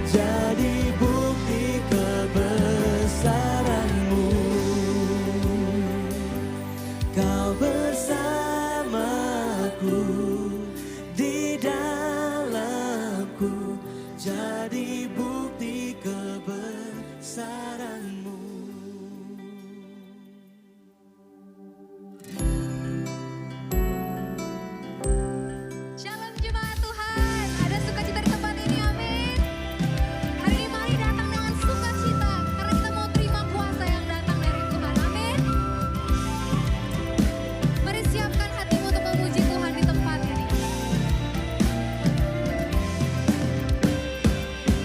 jadi bukti kebesaran-Mu. Kau bersamaku, di dalamku, jadi bukti kebesaran-Mu. Shalom jemaat Tuhan, ada sukacita di tempat ini, amin. Hari ini mari datang dengan sukacita, karena kita mau terima kuasa yang datang dari Tuhan, amin. Mari siapkan hatimu untuk memuji Tuhan di tempat ini.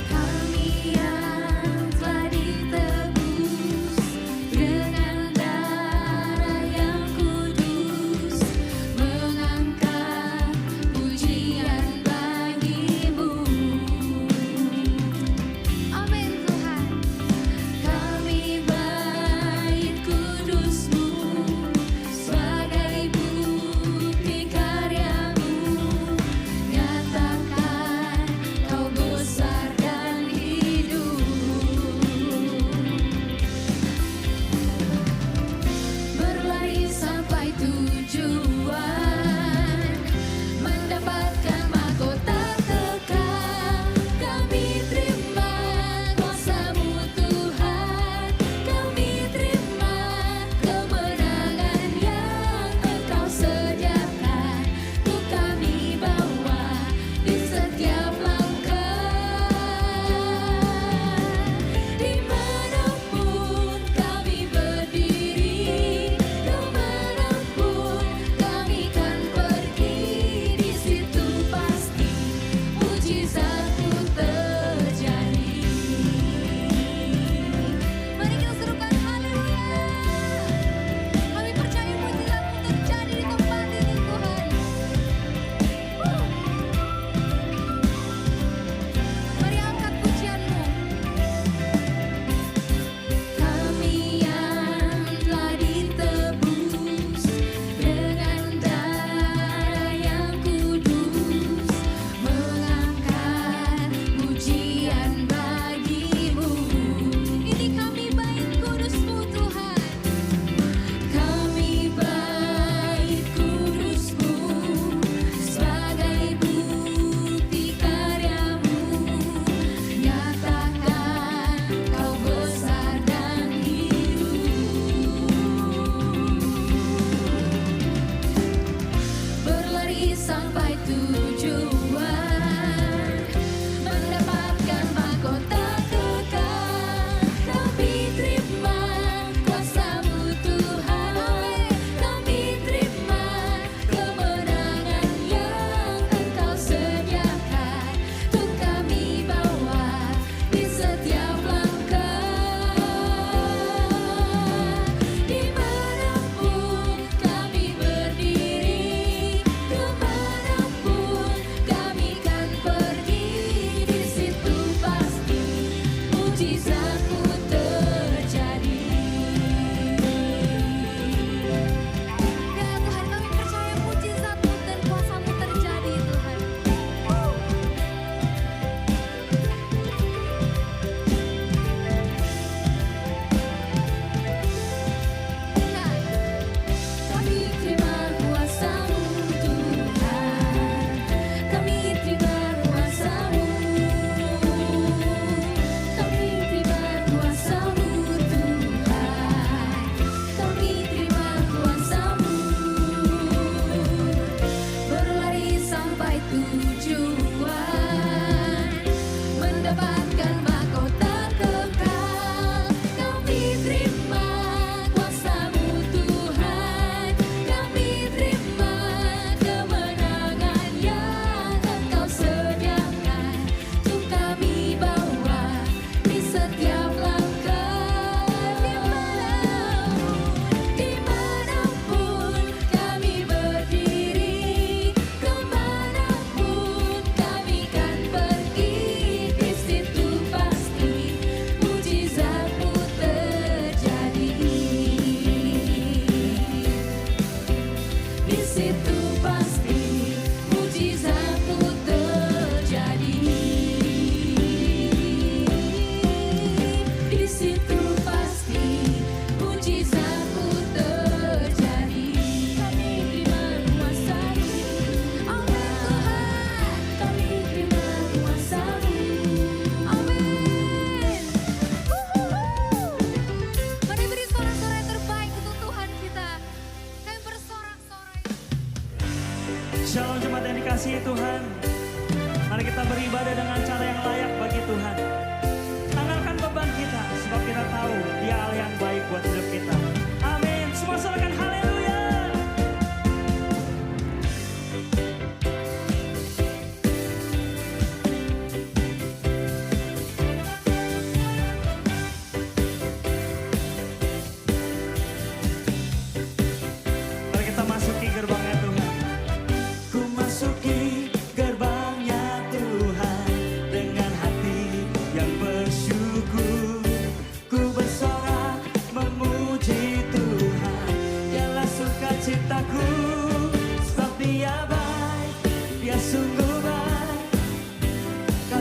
Kami yang telah ditebus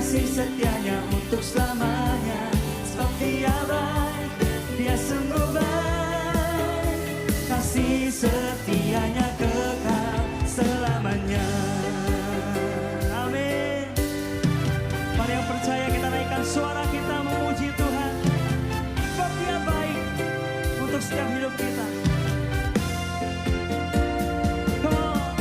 kasih setianya untuk selamanya. Sebab dia baik, dia sungguh baik, kasih setianya kekal selamanya. Amin. Mari yang percaya kita naikkan suara kita memuji Tuhan. Sebab dia baik untuk setiap hidup kita. Come on.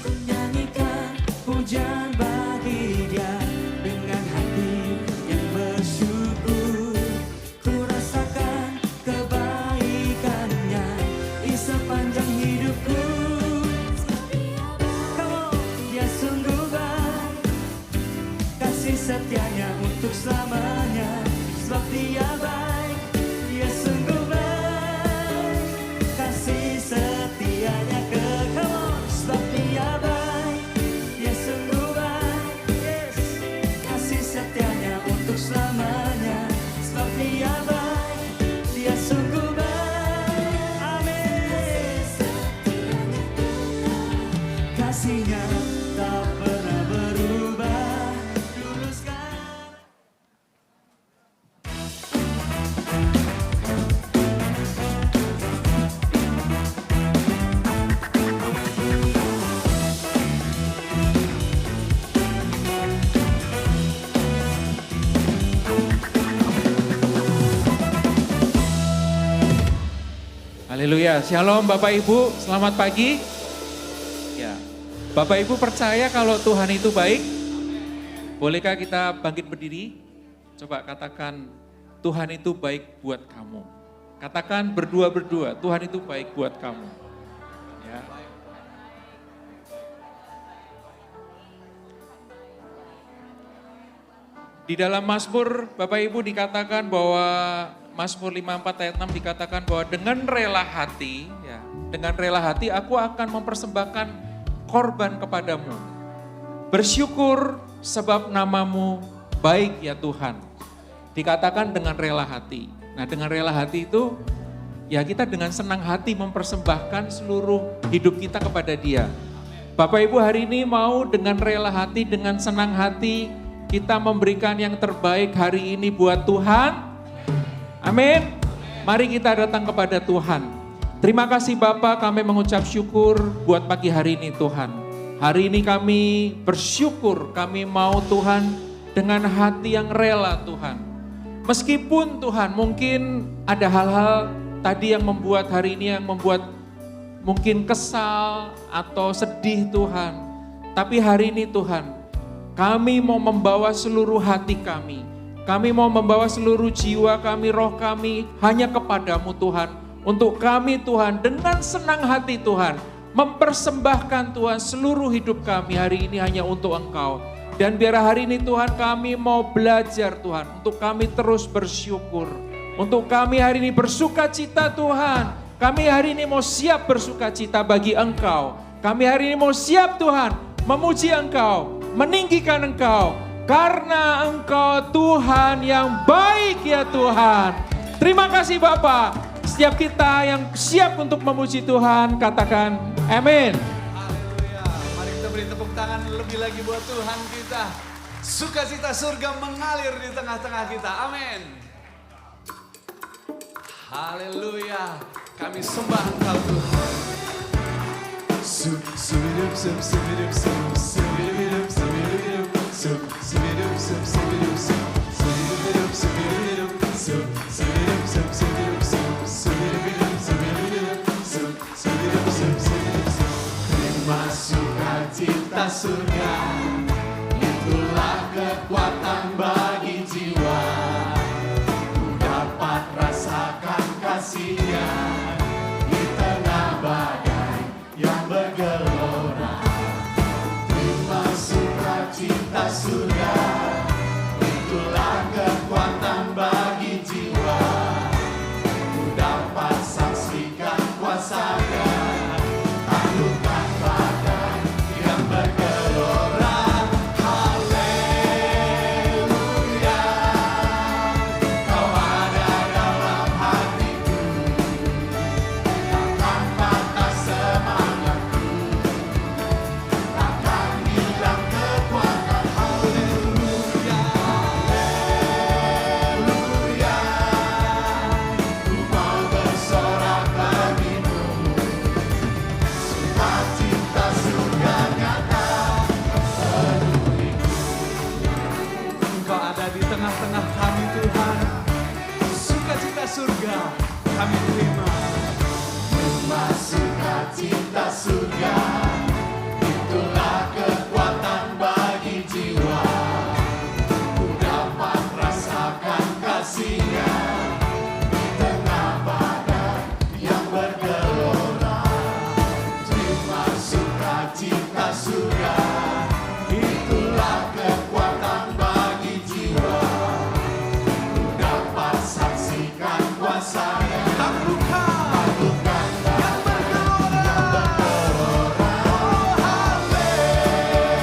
Ku nyanyikan pujian bagi dia dengan hati yang bersyukur. Ku rasakan kebaikannya di sepanjang hidupku. Come on. Dia sungguh baik, kasih setianya untuk selamanya. Sebab dia baik, dia sungguh baik, kasih setianya kekal. Sebab dia baik, dia sungguh baik, yes, kasih setianya untuk selamanya. Sebab dia baik, dia sungguh baik, amin. Kasihnya tak pernah berubah dulu sekarang. Haleluya, shalom Bapak Ibu, selamat pagi. Ya, Bapak Ibu percaya kalau Tuhan itu baik? Bolehkah kita bangkit berdiri? Coba katakan, Tuhan itu baik buat kamu. Katakan berdua-berdua, Tuhan itu baik buat kamu. Ya. Di dalam Mazmur, Bapak Ibu dikatakan bahwa Mazmur 54 ayat 6 dikatakan bahwa dengan rela hati, ya, dengan rela hati aku akan mempersembahkan korban kepadamu. Bersyukur sebab namamu baik ya Tuhan. Dikatakan dengan rela hati. Nah dengan rela hati itu, ya kita dengan senang hati mempersembahkan seluruh hidup kita kepada Dia. Bapak Ibu hari ini mau dengan rela hati, dengan senang hati, kita memberikan yang terbaik hari ini buat Tuhan. Amin. Mari kita datang kepada Tuhan. Terima kasih Bapa, kami mengucap syukur buat pagi hari ini Tuhan. Hari ini kami bersyukur, kami mau Tuhan dengan hati yang rela Tuhan. Meskipun Tuhan mungkin ada hal-hal tadi yang membuat hari ini yang membuat mungkin kesal atau sedih Tuhan. Tapi hari ini Tuhan, kami mau membawa seluruh hati kami. Kami mau membawa seluruh jiwa kami, roh kami hanya kepadamu Tuhan. Untuk kami Tuhan dengan senang hati Tuhan. Mempersembahkan Tuhan seluruh hidup kami hari ini hanya untuk Engkau. Dan biar hari ini Tuhan kami mau belajar Tuhan. Untuk kami terus bersyukur. Untuk kami hari ini bersuka cita Tuhan. Kami hari ini mau siap bersuka cita bagi Engkau. Kami hari ini mau siap Tuhan memuji Engkau. Meninggikan Engkau. Karena Engkau Tuhan yang baik ya Tuhan. Terima kasih Bapa. Setiap kita yang siap untuk memuji Tuhan, katakan amin. Haleluya. Mari kita beri tepuk tangan lebih lagi buat Tuhan kita. Sukacita surga mengalir di tengah-tengah kita. Amin. Haleluya. Kami sembah Engkau Tuhan. Terima sukacita surga, itulah kekuatan bagi jiwa. Ku dapat rasakan kasih-Nya di tengah badai yang bergelora. Terima sukacita surga, itulah tengah-tengah kami Tuhan. Sukacita surga kami terima. Rumah sukacita surga, itulah kekuatan bagi jiwa. Ku dapat rasakan kasih-Nya di tengah badan yang bergelora. Terima sukacita surga, itulah kekuatan bagi jiwa. Ku dapat saksikan kuasa-Nya. Taklukan yang bergelora. Oh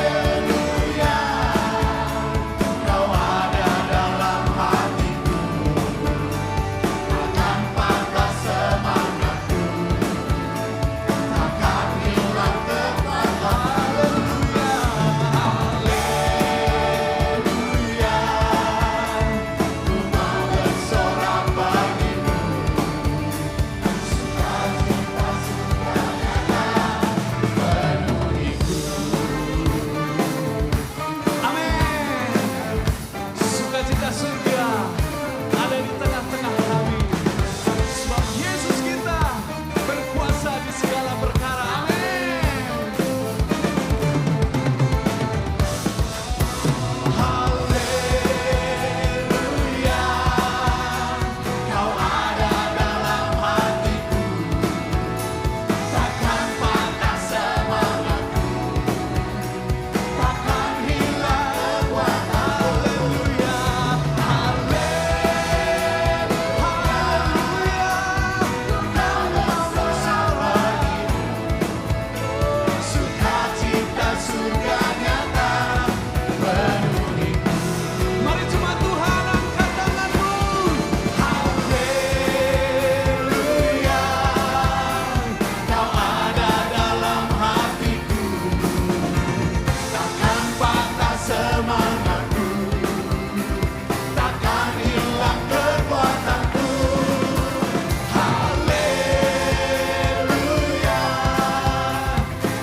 haleluya, Kau ada dalam hatiku, Takkan patah semangatku, takkan hilang kekuatan. Haleluya, ku mau bersorak bagimu. Sukacita surga penuhiku. amin. Sukacita surga ada di tengah-tengah kami. Sebab Yesus kita berkuasa di segala perkara. Amin. Haleluya, Kau ada dalam hatiku, takkan patah semangatku, takkan hilang kekuatan. Haleluya. Kau bersorak bagimu, sukacita surga nyata penuhiku. Mari jemaat Tuhan angkat tanganmu. Haleluya, Kau ada dalam hatiku, takkan patah semangatku, takkan hilang kekuatanku. Haleluya,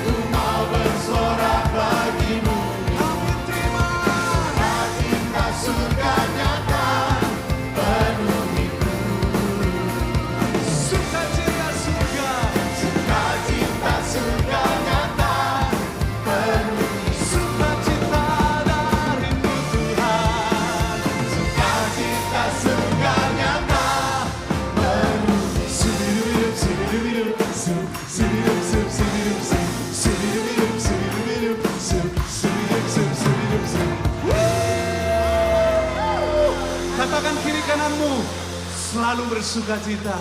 ku mau bersorak bagimu. Kami terima. Sukacita surga nyata penuhiku. Sukacita surga. Sukacita surga nyata penuhi. Sukacita darimu Tuhan. Sukacita surga nyata penuhi. Subidubidup, subidubidup, sub, subidup, sub, subidup, sub, subidubidup, subidubidup, sub, subidup, sub, subidup, sub. Katakan kiri kananmu, selalu bersukacita.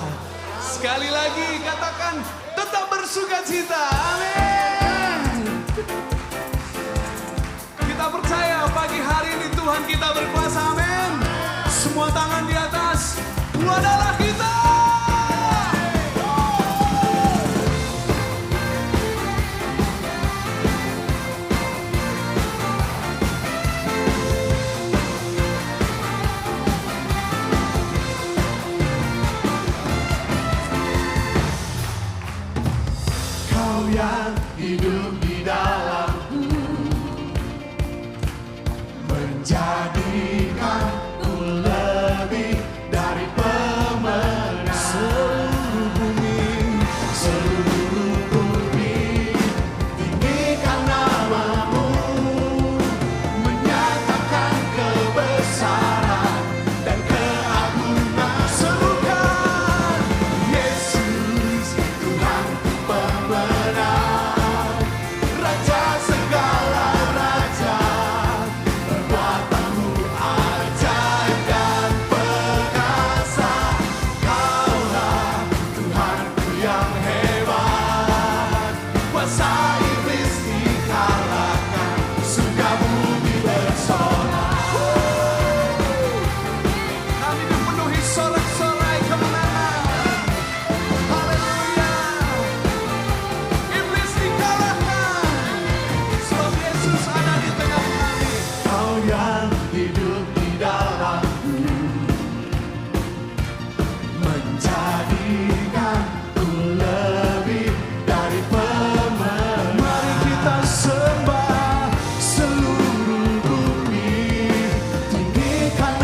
Sekali lagi katakan, tetap bersukacita. Amin. Kita percaya pagi hari ini Tuhan kita berkuasa. Amin. Semua tangan di atas. Itu adalah kita. Kau yang hidup di dalamku, menjadikanku lebih dari pemenang. Seluruh bumi, Seluruh bumi tinggikan namamu, menyatakan kebesaran dan keagungan. serukan Yesus Tuhan pemenang, Raja segala raja, perbuatanmu ajaib dan perkasa. Kaulah Tuhanku yang hebat, kuasa iblis dikalahkan, surga bumi bersorak. kami dipenuhi sorak-sorai kemenangan. Haleluya. Iblis dikalahkan. Sebab Yesus ada di tengah kami. Kau yang hidup di dalamku, menjadikanku lebih dari pemenang. Mari kita sembah Seluruh bumi tinggikan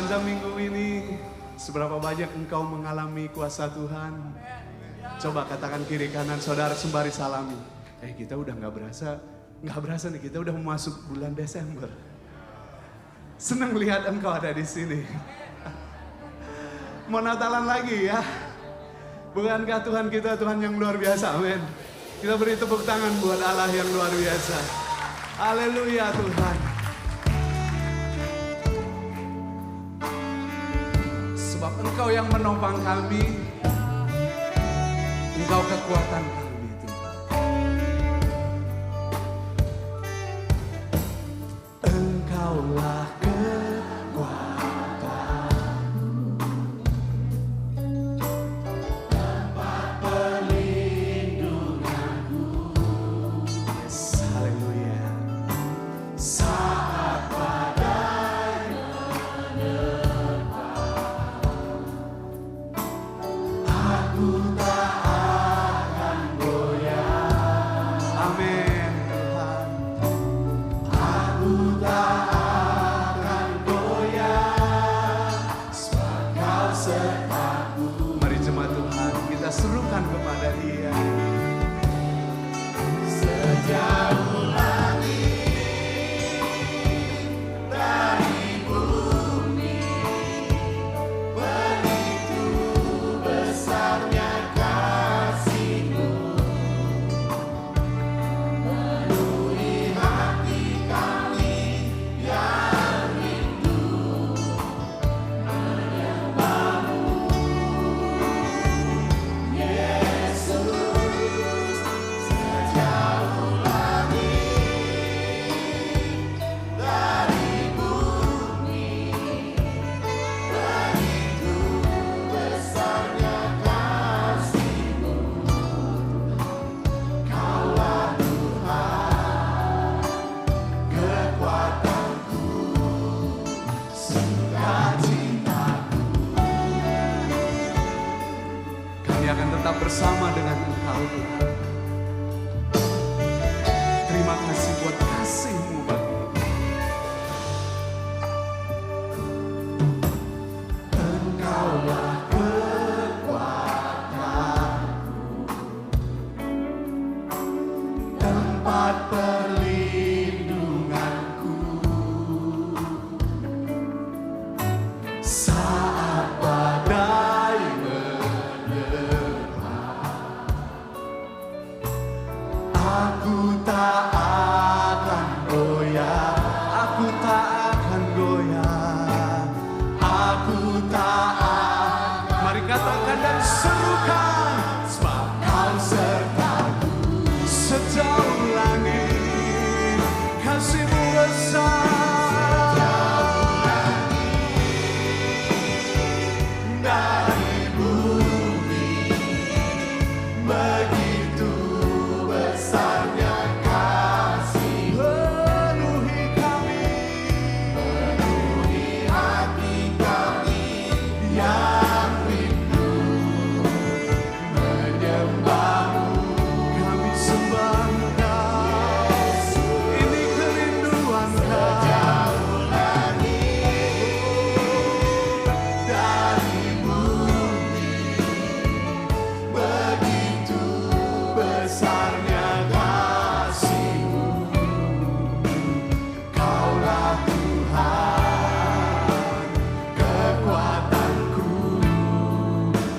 Sepanjang minggu ini, seberapa banyak engkau mengalami kuasa Tuhan? Coba katakan kiri kanan saudara sembari salami. Kita udah nggak berasa nih, kita udah masuk bulan Desember. Senang lihat engkau ada di sini. Mau Natalan lagi ya? Bukankah Tuhan kita Tuhan yang luar biasa, amin. Kita beri tepuk tangan buat Allah yang luar biasa. Haleluya Tuhan. Sebab Engkau yang menopang kami, Engkau kekuatan kami Tuhan. Engkaulah bersama dengan Engkau Tuhan. Terima kasih buat kasih-Mu bagi Engkaulah kekuatanku, tempat perlindunganku, saat badai aku tak akan goyah, aku tak akan goyah, aku tak akan. Mari katakan dan serukan, sebab Kau sertaku sejauh langit, kasih-Mu besar. Dari bumi begitu besarnya kasih, penuhi kami, penuhi hati kami yang rindu menyembah-Mu. Kami sembah Engkau, ini kerinduan Kau. Dari bumi begitu besarnya kasih-Mu, Kaulah Tuhan kekuatanku,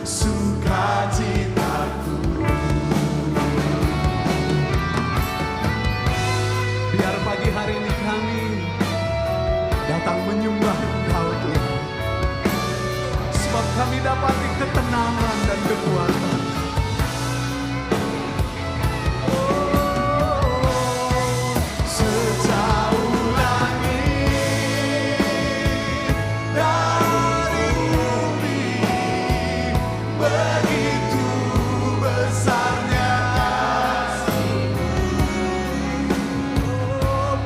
sukacitaku. Biar pagi hari ini kami datang menyembah Engkau Tuhan, sebab kami dapati ketenangan dan kekuatan. Sejauh langit dari bumi, begitu besarnya kasih-Mu.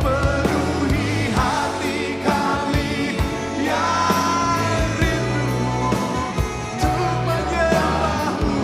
Penuhi hati kami yang rindu untuk menyembah-Mu.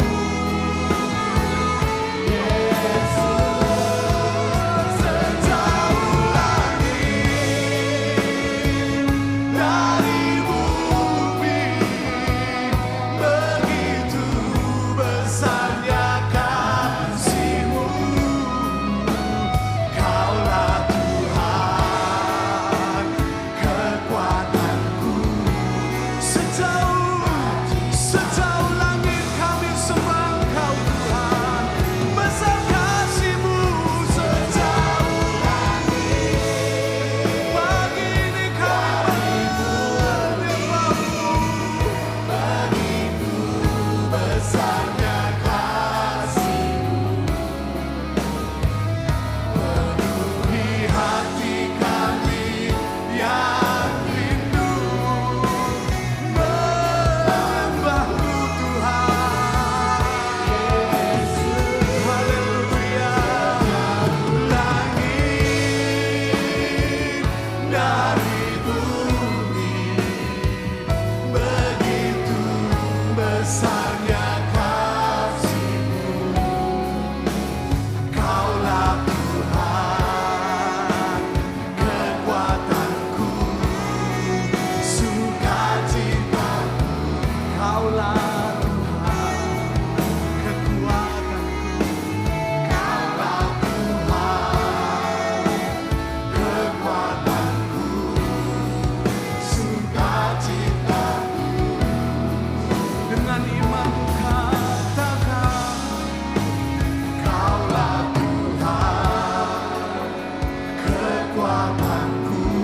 kekuatanku,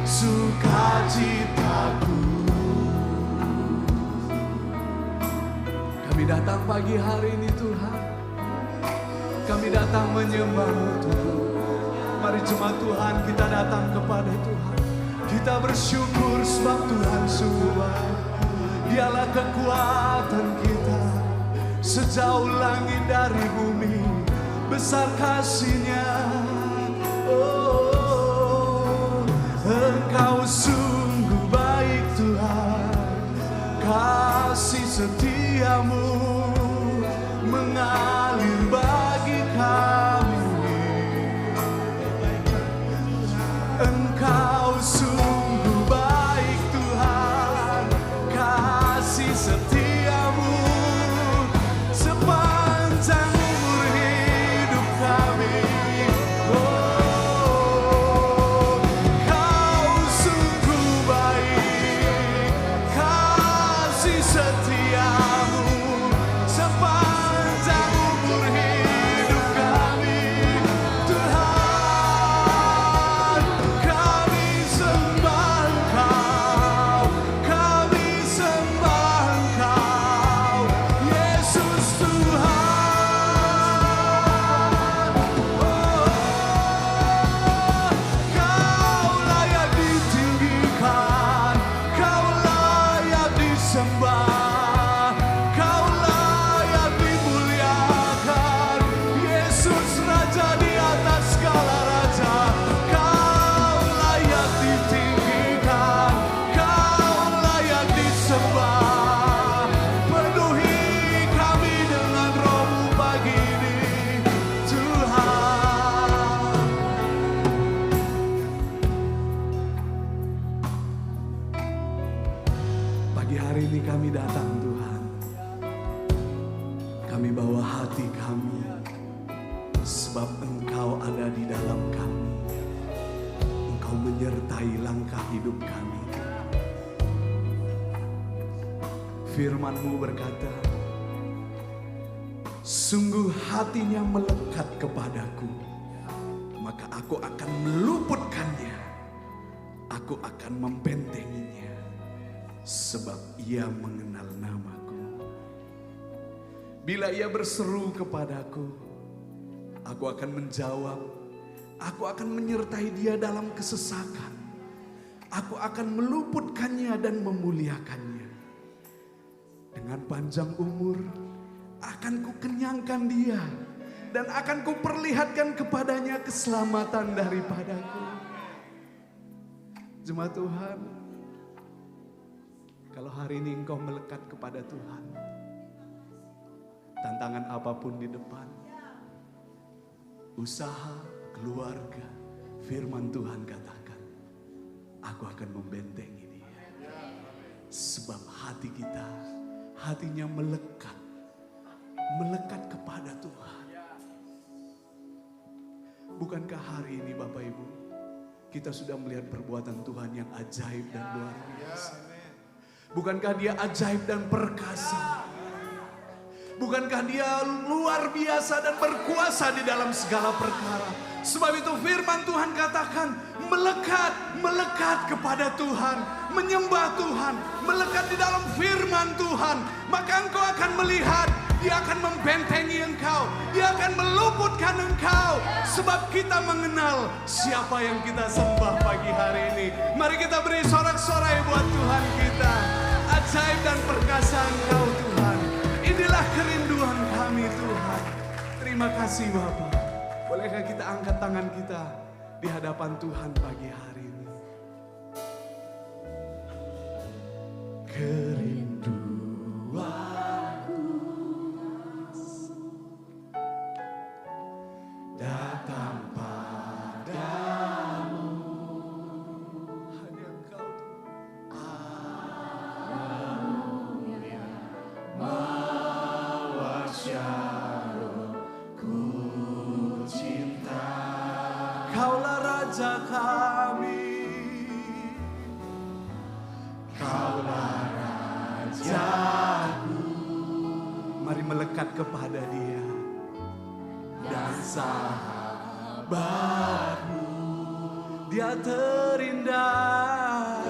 sukacitaku. Kami datang pagi hari ini Tuhan, kami datang menyembah-Mu Tuhan. Mari jemaat Tuhan kita datang kepada Tuhan. Kita bersyukur sebab Tuhan sungguh baik. Dialah kekuatan kita, sejauh langit dari bumi, besar kasih-Nya. Oh, Engkau sungguh baik Tuhan, kasih setia-Mu mengalir bagi kami. Engkau sungguh baik Tuhan, kasih setia-Mu sepanjang umur hidup kami. Oh, Kau sungguh baik, kasih setia-Mu sepanjang umur hidup kami. Tuhan, kami sembah Engkau, kami sembah Engkau, Yesus Tuhan. Oh, Kau layak ditinggikan, Kau layak disembah, Kau layak dimuliakan, Yesus Raja di atas segala raja. Kau layak ditinggikan, Kau layak disembah. Penuhi kami dengan Roh-Mu pagi ini, Tuhan. Pagi hari ini kami datang Tuhan, kami bawa hati kami, sebab Engkau ada di dalam kami. Engkau menyertai langkah hidup kami. Firman-Mu berkata, sungguh hatinya melekat kepadaku, maka aku akan meluputkannya, aku akan membentenginya, sebab ia mengenal namaku. Bila ia berseru kepadaku, aku akan menjawab, aku akan menyertai dia dalam kesesakan, aku akan meluputkannya dan memuliakannya. Dengan panjang umur akan kukenyangkan dia, dan akan kuperlihatkan kepadanya keselamatan daripadaku. Jemaat Tuhan, kalau hari ini engkau melekat kepada Tuhan, tantangan apapun di depan, usaha, keluarga, firman Tuhan katakan, aku akan membentengi dia. Sebab hati kita, hatinya melekat kepada Tuhan. Bukankah hari ini Bapak Ibu, kita sudah melihat perbuatan Tuhan yang ajaib dan luar biasa? Bukankah dia ajaib dan perkasa? Bukankah dia luar biasa dan berkuasa di dalam segala perkara? Sebab itu firman Tuhan katakan, melekat kepada Tuhan, menyembah Tuhan, melekat di dalam firman Tuhan, maka engkau akan melihat, dia akan membentengi engkau, dia akan meluputkan engkau. Sebab kita mengenal siapa yang kita sembah pagi hari ini. Mari kita beri sorak-sorai buat Tuhan kita. Ajaib dan perkasa Engkau Tuhan. Inilah kerinduan kami Tuhan. Terima kasih Bapa. Bolehkah kita angkat tangan kita di hadapan Tuhan pagi hari ini. Kerinduanku datang padamu. Hanya Engkau Kaulah Raja kami, Kaulah Rajaku. Mari melekat kepada Dia dan sahabatmu. Dia terindah,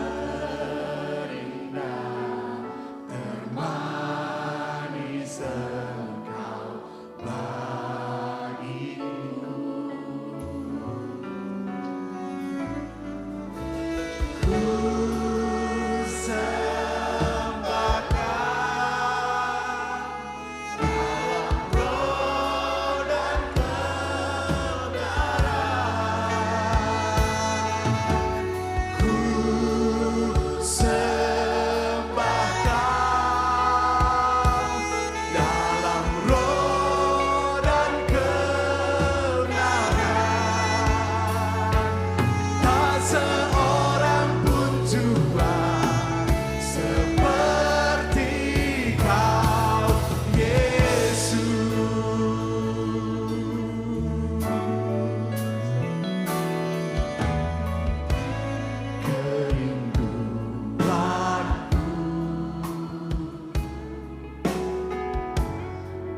Manis Engkau bagiku. Ku sembahkan dalam roh dan kebenaran. Ku sembahkan dalam roh dan kebenaran. Tak seorang pun Tuhan seperti Kau, Yesus. Kerinduanku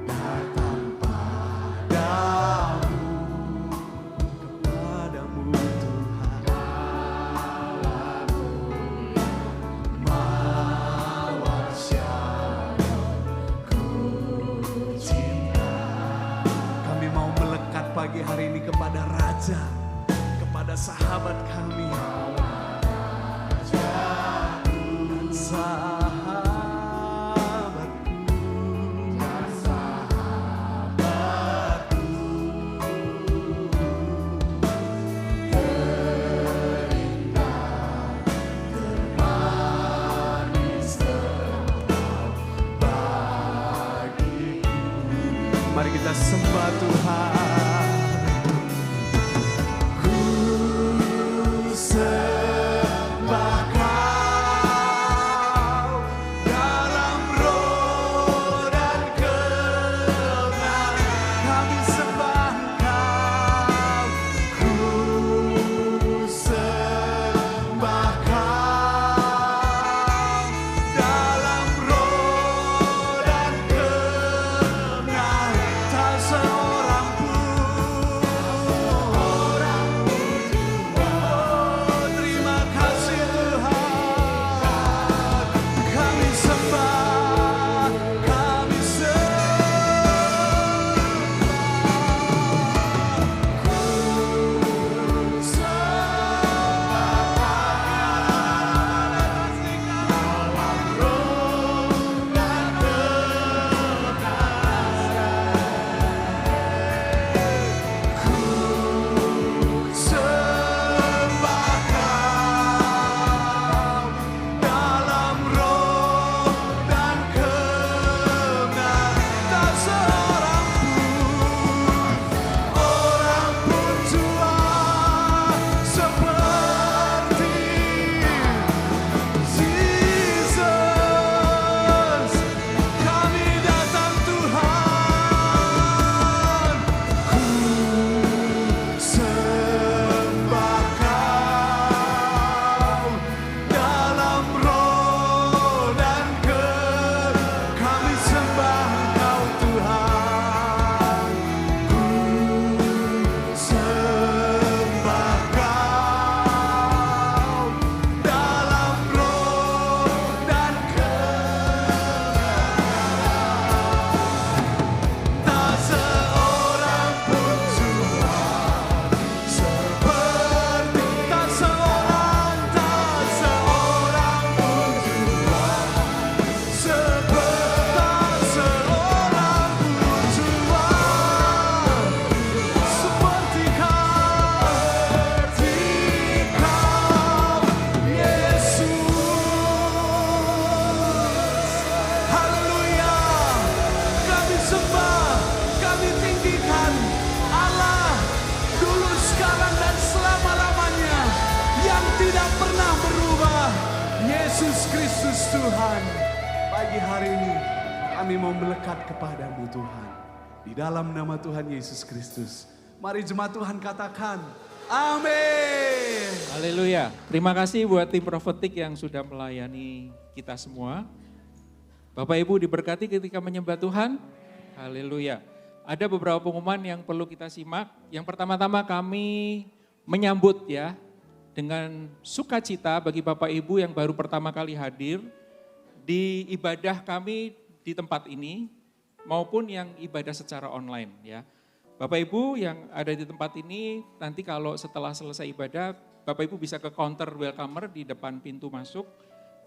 datang padamu, kepadamu Tuhan. mawar syarabku cinta. Kami mau melekat pagi hari ini kepada Raja, kepada sahabat kami. Dan sahabatku, Manis Engkau bagiku. mari kita sembah Tuhan. Ku sembah Kau dalam roh dan kebenaran. Kami sembah Kau. Ku sembah Kau dalam roh dan kebenaran. Tak seorang pun, oh terima kasih Tuhan. Kami sembah, kami Sembah Kau dalam roh dan kebenaran. tak seorang Pun Tuhan seperti Jesus. kami datang Tuhan. Sembah Kau dalam roh dan Kami sembah Engkau Tuhan. sembah Kau dalam roh dan tak seorang pun Tuhan seperti Tak seorang tak seorang pun Tuhan seperti tak seorang pun Tuhan seperti Kau. seperti Kau, Yesus. Haleluya. Kami sembah, kami tinggikan Allah dulu, sekarang dan selama-lamanya, yang tidak pernah berubah, Yesus Kristus Tuhan. Pagi hari ini kami mau melekat kepadamu Tuhan. Di dalam nama Tuhan Yesus Kristus. Mari jemaat Tuhan katakan, amin. Haleluya. Terima kasih buat tim profetik yang sudah melayani kita semua. Bapak Ibu diberkati ketika menyembah Tuhan. Haleluya. Ada beberapa pengumuman yang perlu kita simak. Yang pertama-tama kami menyambut ya dengan sukacita bagi Bapak Ibu yang baru pertama kali hadir di ibadah kami di tempat ini maupun yang ibadah secara online ya. Bapak Ibu yang ada di tempat ini nanti kalau setelah selesai ibadah Bapak Ibu bisa ke counter welcomer di depan pintu masuk.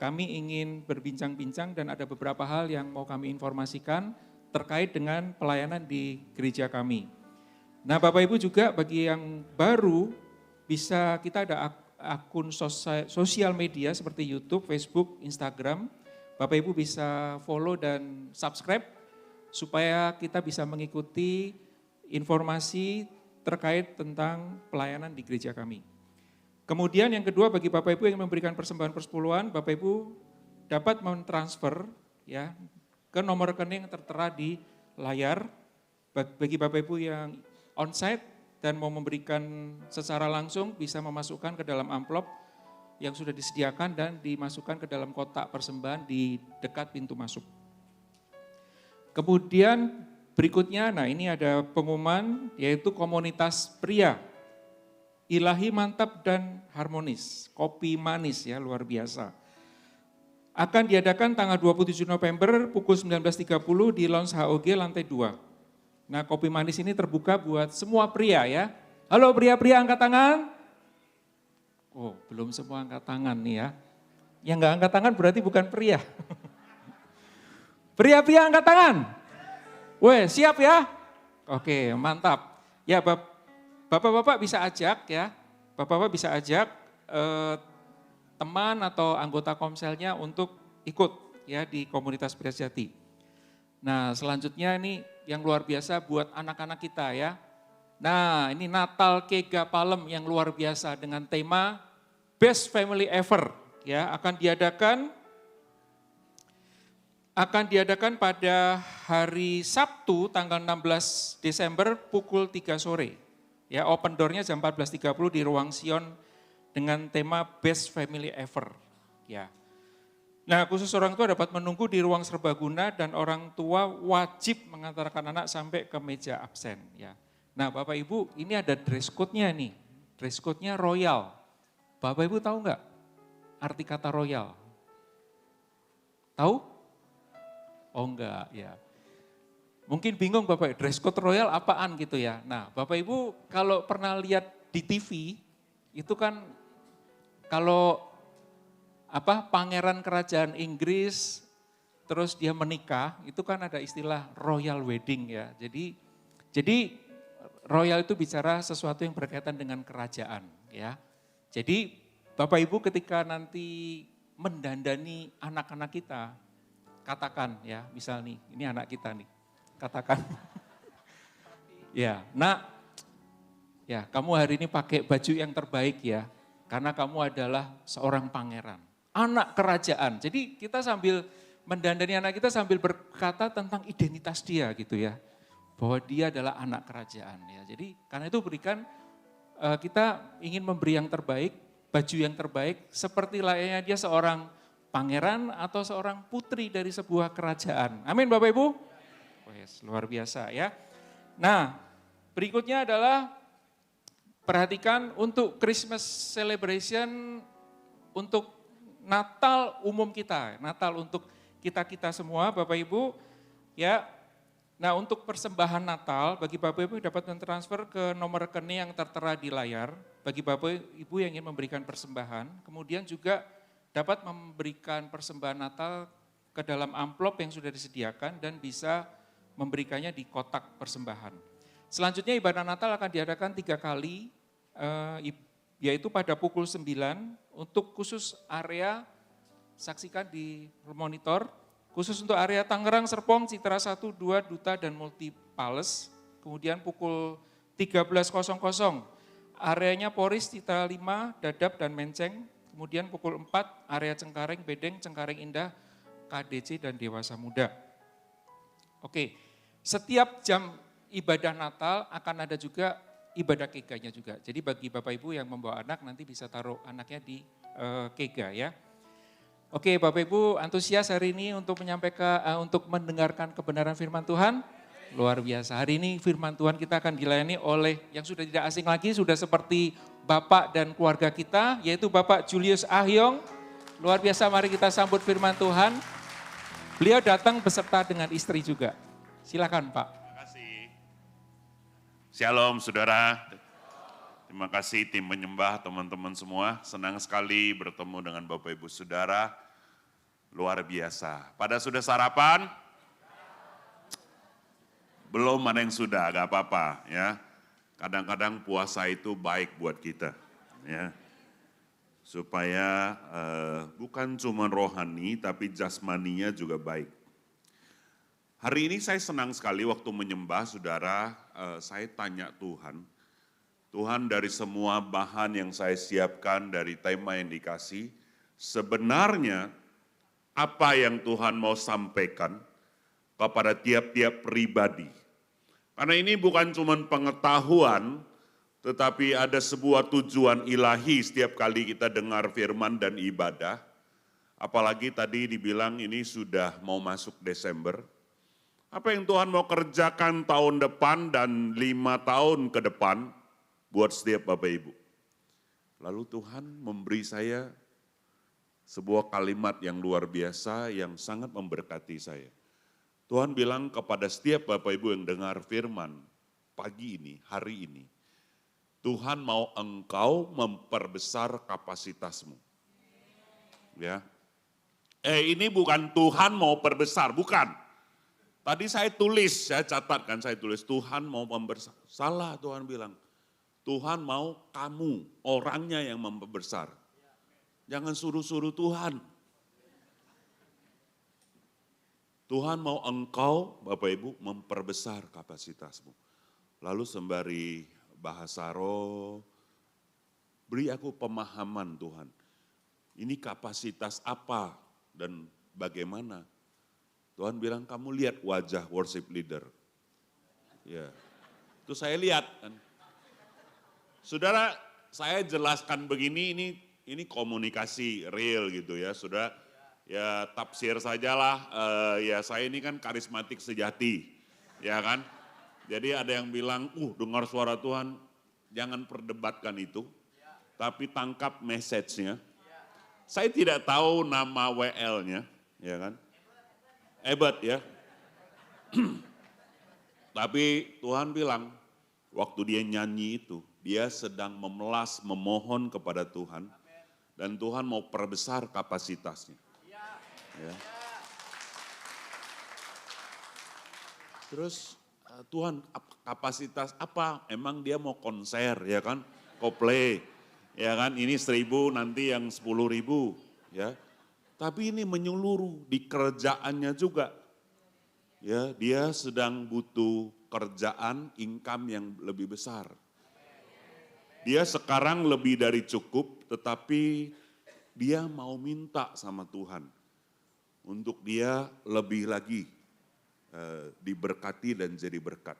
Kami ingin berbincang-bincang dan ada beberapa hal yang mau kami informasikan terkait dengan pelayanan di gereja kami. Nah Bapak Ibu juga bagi yang baru bisa kita ada akun sosial media seperti YouTube, Facebook, Instagram. Bapak Ibu bisa follow dan subscribe supaya kita bisa mengikuti informasi terkait tentang pelayanan di gereja kami. Kemudian yang kedua bagi Bapak Ibu yang memberikan persembahan persepuluhan, Bapak Ibu dapat mentransfer ya ke nomor rekening yang tertera di layar. Bagi Bapak Ibu yang onsite dan mau memberikan secara langsung bisa memasukkan ke dalam amplop yang sudah disediakan dan dimasukkan ke dalam kotak persembahan di dekat pintu masuk. Kemudian berikutnya, nah ini ada pengumuman yaitu komunitas pria. Ilahi mantap dan harmonis, kopi manis ya luar biasa. Akan diadakan tanggal 27 November pukul 19.30 di Lounge HOG lantai 2. Nah kopi manis ini terbuka buat semua pria ya. Halo pria-pria angkat tangan. Oh belum semua angkat tangan nih ya. Yang enggak angkat tangan berarti bukan pria. Pria-pria angkat tangan. Weh siap ya? Oke mantap. Ya Bapak-bapak bisa ajak ya, Bapak-bapak bisa ajak teman atau anggota komselnya untuk ikut ya di komunitas Pria Sejati. Nah selanjutnya ini yang luar biasa buat anak-anak kita ya. Nah ini Natal Kega Palem yang luar biasa dengan tema Best Family Ever ya akan diadakan pada hari Sabtu tanggal 16 Desember pukul 3 sore. Ya, open door-nya jam 14.30 di ruang Sion dengan tema Best Family Ever. Ya. Nah, khusus orang tua dapat menunggu di ruang serbaguna dan orang tua wajib mengantarkan anak sampai ke meja absen. Ya. Nah, Bapak Ibu, ini ada dress code-nya nih. Dress code-nya royal. Bapak Ibu tahu nggak arti kata royal? Tahu? Oh enggak, ya. Mungkin bingung Bapak, dress code royal apaan gitu ya. Nah Bapak Ibu kalau pernah lihat di TV, itu kan kalau pangeran kerajaan Inggris, terus dia menikah, itu kan ada istilah royal wedding ya. Jadi royal itu bicara sesuatu yang berkaitan dengan kerajaan ya. Jadi Bapak Ibu ketika nanti mendandani anak-anak kita, katakan ya, misal nih, ini anak kita nih. Katakan, ya nak, ya kamu hari ini pakai baju yang terbaik ya, karena kamu adalah seorang pangeran, anak kerajaan. Jadi kita sambil mendandani anak kita sambil berkata tentang identitas dia gitu ya, bahwa dia adalah anak kerajaan ya. Jadi karena itu berikan kita ingin memberi yang terbaik, baju yang terbaik, seperti layaknya dia seorang pangeran atau seorang putri dari sebuah kerajaan. Amin Bapak Ibu. Yes, luar biasa ya. Nah, berikutnya adalah perhatikan untuk Christmas celebration untuk Natal umum kita, Natal untuk kita-kita semua Bapak Ibu ya. Nah, untuk persembahan Natal bagi Bapak Ibu dapat mentransfer ke nomor rekening yang tertera di layar bagi Bapak Ibu yang ingin memberikan persembahan, kemudian juga dapat memberikan persembahan Natal ke dalam amplop yang sudah disediakan dan bisa memberikannya di kotak persembahan. Selanjutnya ibadah Natal akan diadakan 3 kali, yaitu pada pukul 9 untuk khusus area, saksikan di monitor, khusus untuk area Tangerang, Serpong, Citra 1, 2, Duta, dan Multipales. Kemudian pukul 13.00, areanya Poris, Citra 5, Dadap, dan Menceng. Kemudian pukul 4, area Cengkareng, Bedeng, Cengkareng Indah, KDC, dan Dewasa Muda. Oke, setiap jam ibadah Natal akan ada juga ibadah keganya juga. Jadi bagi Bapak Ibu yang membawa anak nanti bisa taruh anaknya di kega ya. Oke, Bapak Ibu antusias hari ini untuk menyampaikan, untuk mendengarkan kebenaran firman Tuhan? Luar biasa. Hari ini firman Tuhan kita akan dilayani oleh yang sudah tidak asing lagi, sudah seperti Bapak dan keluarga kita, yaitu Bapak Julius Ahyong. Luar biasa, mari kita sambut firman Tuhan. Beliau datang beserta dengan istri juga. Silakan Pak. Terima kasih. Shalom saudara. Terima kasih tim penyembah, teman-teman semua. Senang sekali bertemu dengan Bapak Ibu Saudara. Luar biasa. Pada sudah sarapan? Belum, ada yang sudah, gak apa-apa ya. Kadang-kadang puasa itu baik buat kita ya. Supaya bukan cuma rohani tapi jasmaninya juga baik. Hari ini saya senang sekali waktu menyembah saudara, saya tanya Tuhan. Tuhan, dari semua bahan yang saya siapkan, dari tema yang dikasih, sebenarnya apa yang Tuhan mau sampaikan kepada tiap-tiap pribadi. Karena ini bukan cuma pengetahuan, tetapi ada sebuah tujuan ilahi setiap kali kita dengar firman dan ibadah. Apalagi tadi dibilang ini sudah mau masuk Desember. Apa yang Tuhan mau kerjakan tahun depan dan 5 tahun ke depan buat setiap Bapak Ibu. Lalu Tuhan memberi saya sebuah kalimat yang luar biasa yang sangat memberkati saya. Tuhan bilang kepada setiap Bapak Ibu yang dengar firman pagi ini, hari ini, Tuhan mau engkau memperbesar kapasitasmu. Ya. Ini bukan Tuhan mau perbesar, bukan. Tadi saya tulis, saya catatkan, saya tulis Tuhan mau memperbesar. Salah, Tuhan bilang. Tuhan mau kamu, orangnya yang memperbesar. Jangan suruh-suruh Tuhan. Tuhan mau engkau, Bapak Ibu, memperbesar kapasitasmu. Lalu sembari bahasa roh, beri aku pemahaman Tuhan. Ini kapasitas apa dan bagaimana? Tuhan bilang, kamu lihat wajah worship leader. Ya, itu saya lihat. Kan. Saudara, saya jelaskan begini, ini komunikasi real gitu ya, saudara. Ya tafsir sajalah, ya saya ini kan karismatik sejati, ya kan. Jadi ada yang bilang, dengar suara Tuhan, jangan perdebatkan itu, tapi tangkap message-nya. Saya tidak tahu nama WL-nya, ya kan. Hebat ya. Tapi Tuhan bilang, waktu dia nyanyi itu, dia sedang memelas, memohon kepada Tuhan, dan Tuhan mau perbesar kapasitasnya. Ya. Terus Tuhan kapasitas apa? Emang dia mau konser ya kan? Coldplay ya kan? Ini 1.000 nanti yang 10.000 ya. Tapi ini menyeluruh di kerjaannya juga. Ya, dia sedang butuh kerjaan income yang lebih besar. Dia sekarang lebih dari cukup, tetapi dia mau minta sama Tuhan. Untuk dia lebih lagi diberkati dan jadi berkat.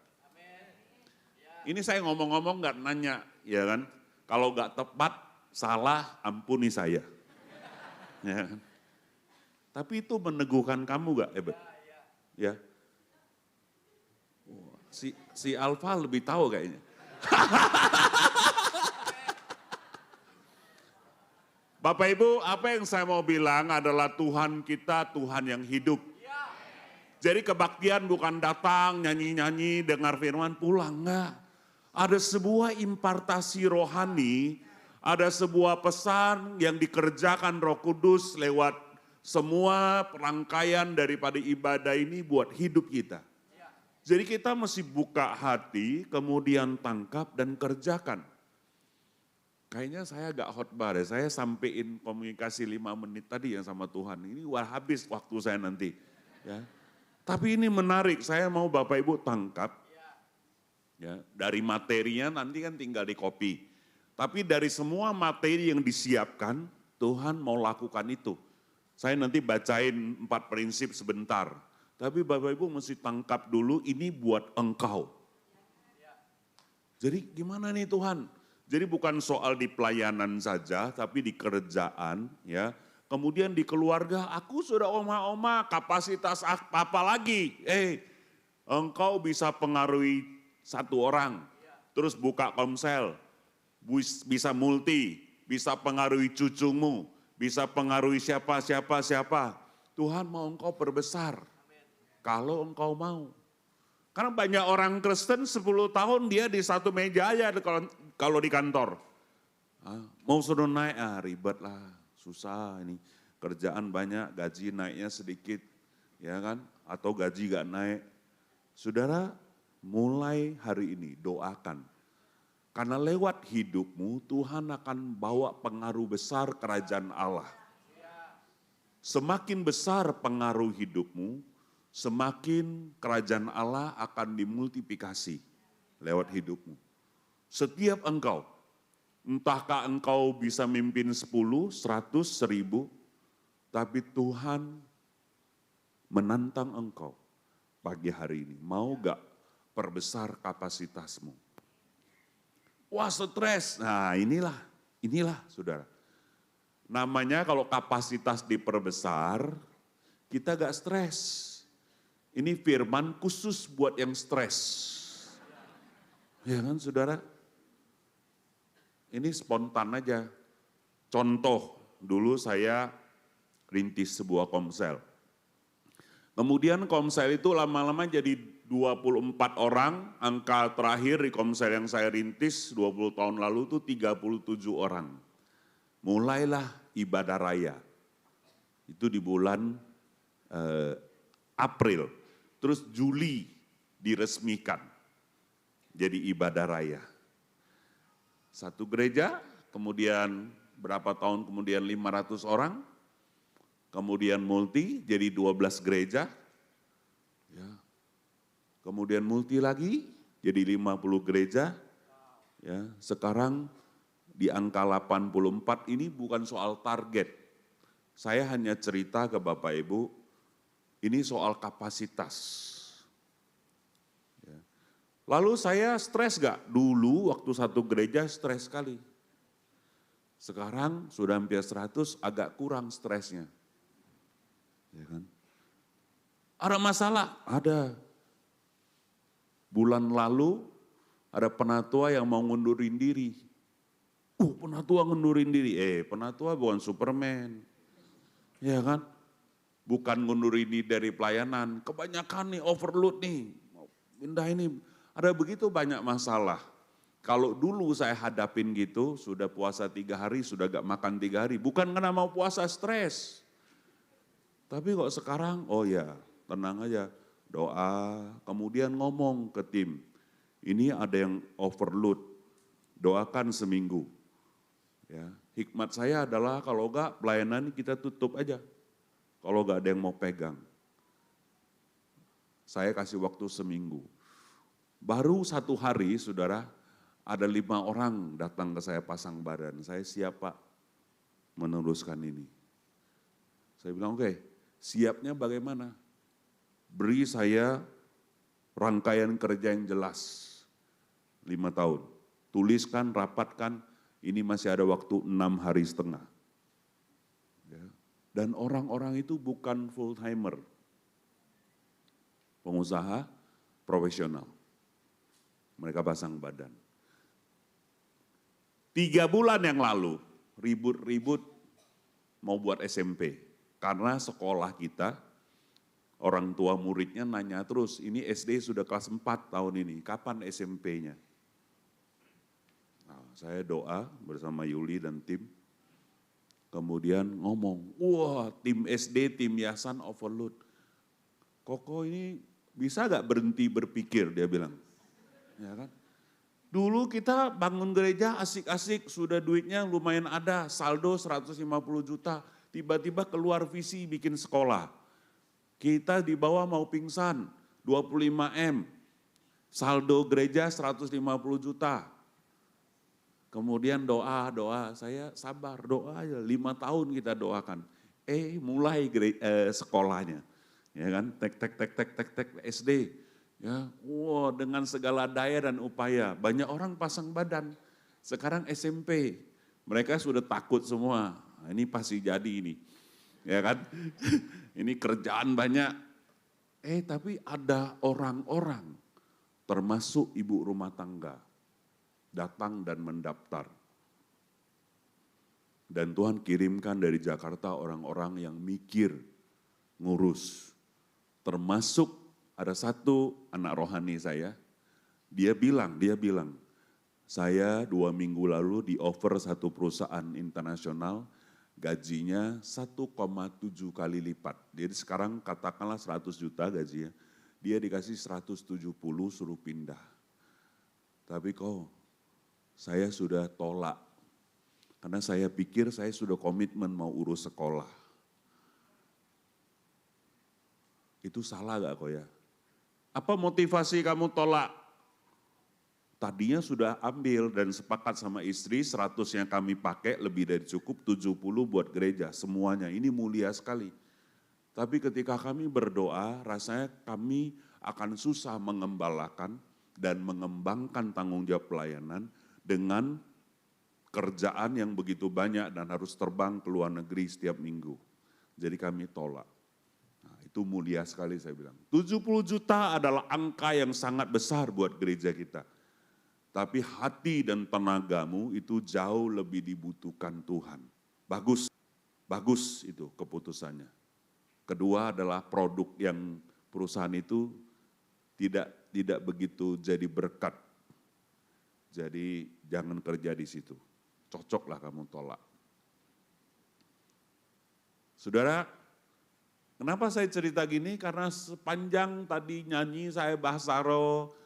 Ini saya ngomong-ngomong gak nanya, ya kan? Kalau gak tepat, salah, ampuni saya. Ya kan? Tapi itu meneguhkan kamu gak, Ebet? Ya. Si Alfa lebih tahu kayaknya. Bapak Ibu, apa yang saya mau bilang adalah Tuhan kita, Tuhan yang hidup. Jadi kebaktian bukan datang, nyanyi-nyanyi, dengar firman, pulang. Enggak. Ada sebuah impartasi rohani, ada sebuah pesan yang dikerjakan Roh Kudus lewat semua rangkaian daripada ibadah ini buat hidup kita. Jadi kita mesti buka hati, kemudian tangkap dan kerjakan. Kayaknya saya agak khotbah deh, saya sampein komunikasi 5 menit tadi yang sama Tuhan. Ini habis waktu saya nanti. Ya. Tapi ini menarik, saya mau Bapak Ibu tangkap. Ya, dari materinya nanti kan tinggal di copy. Tapi dari semua materi yang disiapkan, Tuhan mau lakukan itu. Saya nanti bacain 4 prinsip sebentar. Tapi Bapak Ibu mesti tangkap dulu, ini buat engkau. Jadi gimana nih Tuhan? Jadi bukan soal di pelayanan saja, tapi di kerjaan, ya. Kemudian di keluarga, aku sudah oma-oma, kapasitas apa lagi? Engkau bisa pengaruhi satu orang, terus buka komsel, bisa multi, bisa pengaruhi cucumu, bisa pengaruhi siapa. Tuhan mau engkau perbesar, kalau engkau mau. Karena banyak orang Kristen 10 tahun dia di satu meja aja kalau di kantor. Mau suruh naik, ribet lah, susah ini. Kerjaan banyak, gaji naiknya sedikit, ya kan? Atau gaji gak naik. Saudara, mulai hari ini doakan. Karena lewat hidupmu Tuhan akan bawa pengaruh besar kerajaan Allah. Semakin besar pengaruh hidupmu, semakin kerajaan Allah akan dimultiplikasi lewat hidupmu. Setiap engkau, entahkah engkau bisa mimpin 10, 100, 1000, tapi Tuhan menantang engkau pagi hari ini. Mau gak perbesar kapasitasmu? Wah stres, nah inilah saudara. Namanya kalau kapasitas diperbesar, kita gak stres. Ini firman khusus buat yang stres. Ya kan saudara? Ini spontan aja. Contoh, dulu saya rintis sebuah komsel. Kemudian komsel itu lama-lama jadi 24 orang, angka terakhir di komsel yang saya rintis 20 tahun lalu itu 37 orang. Mulailah ibadah raya. Itu di bulan April. Terus Juli diresmikan jadi ibadah raya. Satu gereja, kemudian berapa tahun kemudian 500 orang, kemudian multi jadi 12 gereja, ya. Kemudian multi lagi jadi 50 gereja, ya. Sekarang di angka 84 ini bukan soal target. Saya hanya cerita ke Bapak Ibu, ini soal kapasitas. Ya. Lalu saya stres gak? Dulu waktu satu gereja stres sekali. Sekarang sudah hampir 100, agak kurang stresnya. Ya kan? Ada masalah? Ada. Bulan lalu ada penatua yang mau ngundurin diri. Penatua ngundurin diri. Penatua bukan Superman. Ya kan? Bukan ngundurin diri dari pelayanan. Kebanyakan nih overload nih. Pindah ini. Ada begitu banyak masalah. Kalau dulu saya hadapin gitu, sudah puasa 3 hari, sudah gak makan 3 hari. Bukan karena mau puasa stres. Tapi kok sekarang, oh ya tenang aja. Doa, kemudian ngomong ke tim, ini ada yang overload, doakan seminggu. Ya, hikmat saya adalah kalau enggak pelayanan kita tutup aja, kalau enggak ada yang mau pegang. Saya kasih waktu seminggu. Baru 1 hari saudara, ada 5 orang datang ke saya pasang badan, saya siap Pak meneruskan ini. Saya bilang oke, siapnya bagaimana? Beri saya rangkaian kerja yang jelas, 5 tahun. Tuliskan, rapatkan, ini masih ada waktu 6 hari setengah. Ya. Dan orang-orang itu bukan full timer, pengusaha profesional. Mereka pasang badan. 3 bulan yang lalu, ribut-ribut mau buat SMP. Karena sekolah kita, orang tua muridnya nanya terus, ini SD sudah kelas 4 tahun ini, kapan SMP-nya? Nah, saya doa bersama Yuli dan tim, kemudian ngomong, wah tim SD, tim Yayasan overload. Koko ini bisa gak berhenti berpikir, dia bilang. Ya kan? Dulu kita bangun gereja asik-asik, sudah duitnya lumayan ada, saldo 150 juta, tiba-tiba keluar visi bikin sekolah. Kita di bawah mau pingsan, 25M, saldo gereja 150 juta. Kemudian doa, saya sabar, doa aja, 5 tahun kita doakan. Mulai sekolahnya, ya kan, tek SD. Ya, dengan segala daya dan upaya, banyak orang pasang badan. Sekarang SMP, mereka sudah takut semua, ini pasti jadi ini. Ya kan, ini kerjaan banyak. Tapi ada orang-orang, termasuk ibu rumah tangga, datang dan mendaftar. Dan Tuhan kirimkan dari Jakarta orang-orang yang mikir, ngurus. Termasuk ada satu anak rohani saya, dia bilang, saya 2 minggu lalu di offer satu perusahaan internasional, gajinya 1,7 kali lipat. Jadi sekarang katakanlah 100 juta gajinya, dia dikasih 170 suruh pindah. Tapi saya sudah tolak, karena saya pikir saya sudah komitmen mau urus sekolah. Itu salah gak ya? Apa motivasi kamu tolak? Tadinya sudah ambil dan sepakat sama istri 100 yang kami pakai lebih dari cukup, 70 buat gereja semuanya. Ini mulia sekali. Tapi ketika kami berdoa rasanya kami akan susah mengembalakan dan mengembangkan tanggung jawab pelayanan dengan kerjaan yang begitu banyak dan harus terbang ke luar negeri setiap minggu. Jadi kami tolak. Nah, itu mulia sekali saya bilang. 70 juta adalah angka yang sangat besar buat gereja kita. Tapi hati dan tenagamu itu jauh lebih dibutuhkan Tuhan. Bagus itu keputusannya. Kedua adalah produk yang perusahaan itu tidak begitu jadi berkat. Jadi jangan kerja di situ. Cocoklah kamu tolak. Saudara, kenapa saya cerita gini? Karena sepanjang tadi nyanyi saya bahasa roh,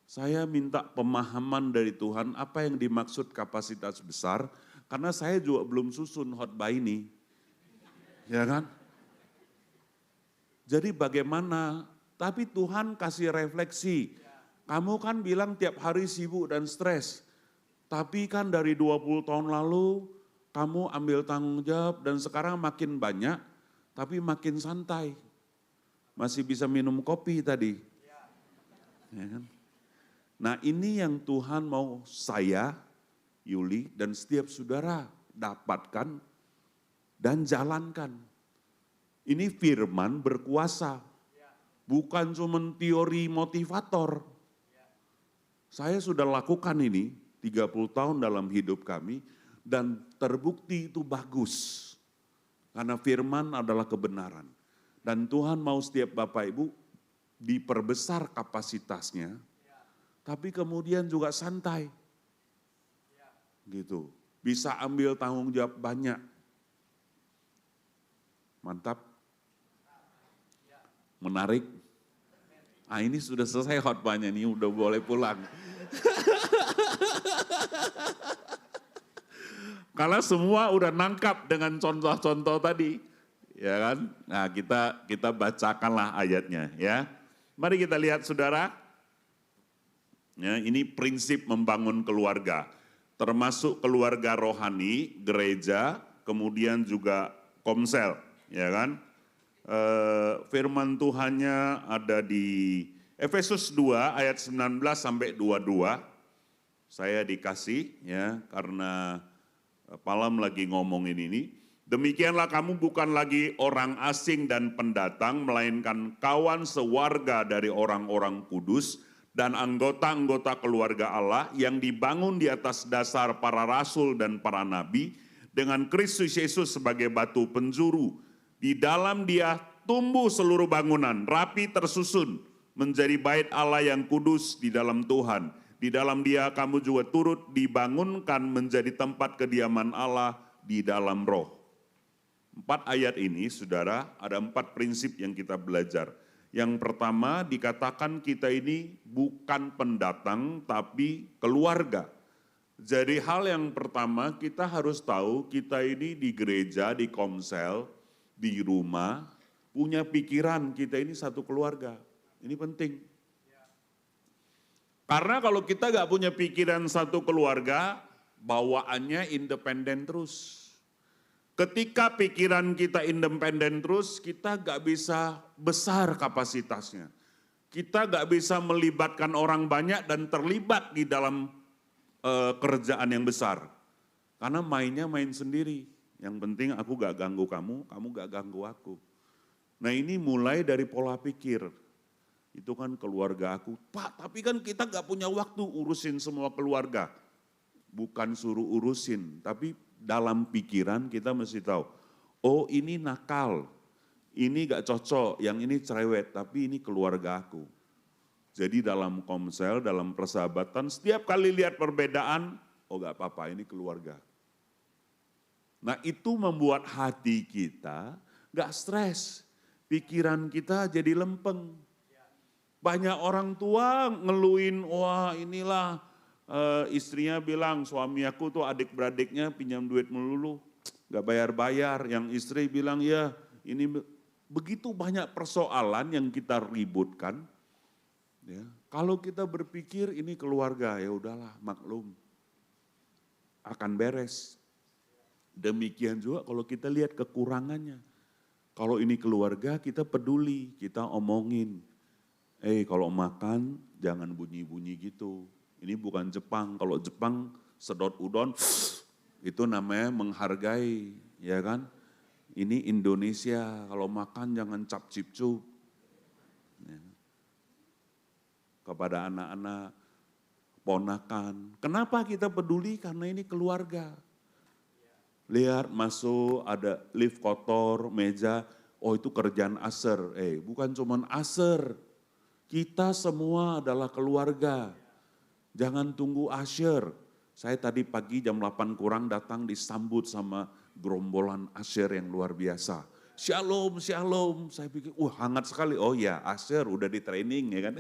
saya minta pemahaman dari Tuhan apa yang dimaksud kapasitas besar, karena saya juga belum susun khotbah ini. Ya kan? Jadi bagaimana? Tapi Tuhan kasih refleksi. Kamu kan bilang tiap hari sibuk dan stres. Tapi kan dari 20 tahun lalu kamu ambil tanggung jawab dan sekarang makin banyak tapi makin santai. Masih bisa minum kopi tadi. Ya kan? Nah ini yang Tuhan mau saya, Yuli, dan setiap saudara dapatkan dan jalankan. Ini firman berkuasa, bukan cuma teori motivator. Saya sudah lakukan ini 30 tahun dalam hidup kami dan terbukti itu bagus. Karena firman adalah kebenaran. Dan Tuhan mau setiap Bapak Ibu diperbesar kapasitasnya, tapi kemudian juga santai. Gitu. Bisa ambil tanggung jawab banyak. Mantap. Menarik. Ah ini sudah selesai khotbahnya nih, udah boleh pulang. Karena semua udah nangkap dengan contoh-contoh tadi. Ya kan? Nah kita bacakanlah ayatnya ya. Mari kita lihat saudara. Ya, ini prinsip membangun keluarga, termasuk keluarga rohani, gereja, kemudian juga komsel, ya kan? Firman Tuhannya ada di Efesus 2 ayat 19 sampai 22. Saya dikasih ya karena Palam lagi ngomongin ini. Demikianlah kamu bukan lagi orang asing dan pendatang, melainkan kawan sewarga dari orang-orang kudus dan anggota-anggota keluarga Allah yang dibangun di atas dasar para rasul dan para nabi dengan Kristus Yesus sebagai batu penjuru. Di dalam Dia tumbuh seluruh bangunan, rapi tersusun menjadi bait Allah yang kudus di dalam Tuhan. Di dalam Dia kamu juga turut dibangunkan menjadi tempat kediaman Allah di dalam Roh. 4 ayat ini, saudara, ada 4 prinsip yang kita belajar. Yang pertama dikatakan kita ini bukan pendatang tapi keluarga. Jadi hal yang pertama kita harus tahu kita ini di gereja, di komsel, di rumah, punya pikiran kita ini satu keluarga. Ini penting. Karena kalau kita gak punya pikiran satu keluarga, bawaannya independen terus. Ketika pikiran kita independen terus, kita gak bisa besar kapasitasnya. Kita gak bisa melibatkan orang banyak dan terlibat di dalam kerjaan yang besar. Karena mainnya main sendiri. Yang penting aku gak ganggu kamu, kamu gak ganggu aku. Nah ini mulai dari pola pikir. Itu kan keluarga aku. Pak, tapi kan kita gak punya waktu urusin semua keluarga. Bukan suruh urusin, tapi dalam pikiran kita mesti tahu. Oh ini nakal, ini gak cocok, yang ini cerewet, tapi ini keluarga aku. Jadi dalam komsel, dalam persahabatan, setiap kali lihat perbedaan, oh gak apa-apa, ini keluarga. Nah itu membuat hati kita gak stres, pikiran kita jadi lempeng. Banyak orang tua ngeluin, wah inilah istrinya bilang suami aku tuh adik-beradiknya pinjam duit melulu, gak bayar-bayar. Yang istri bilang ya ini begitu banyak persoalan yang kita ributkan. Ya, kalau kita berpikir ini keluarga ya udahlah maklum, akan beres. Demikian juga kalau kita lihat kekurangannya. Kalau ini keluarga kita peduli, kita omongin. Kalau makan jangan bunyi-bunyi gitu. Ini bukan Jepang, kalau Jepang sedot udon itu namanya menghargai, ya kan? Ini Indonesia, kalau makan jangan cap cip-cup. Ya. Kepada anak-anak, ponakan. Kenapa kita peduli? Karena ini keluarga. Lihat masuk ada lift kotor, meja, oh itu kerjaan aser. Bukan cuman aser. Kita semua adalah keluarga. Jangan tunggu asyir. Saya tadi pagi jam 8 kurang datang disambut sama gerombolan asyir yang luar biasa. Shalom, shalom. Saya pikir, hangat sekali. Oh ya, asyir udah di training ya kan.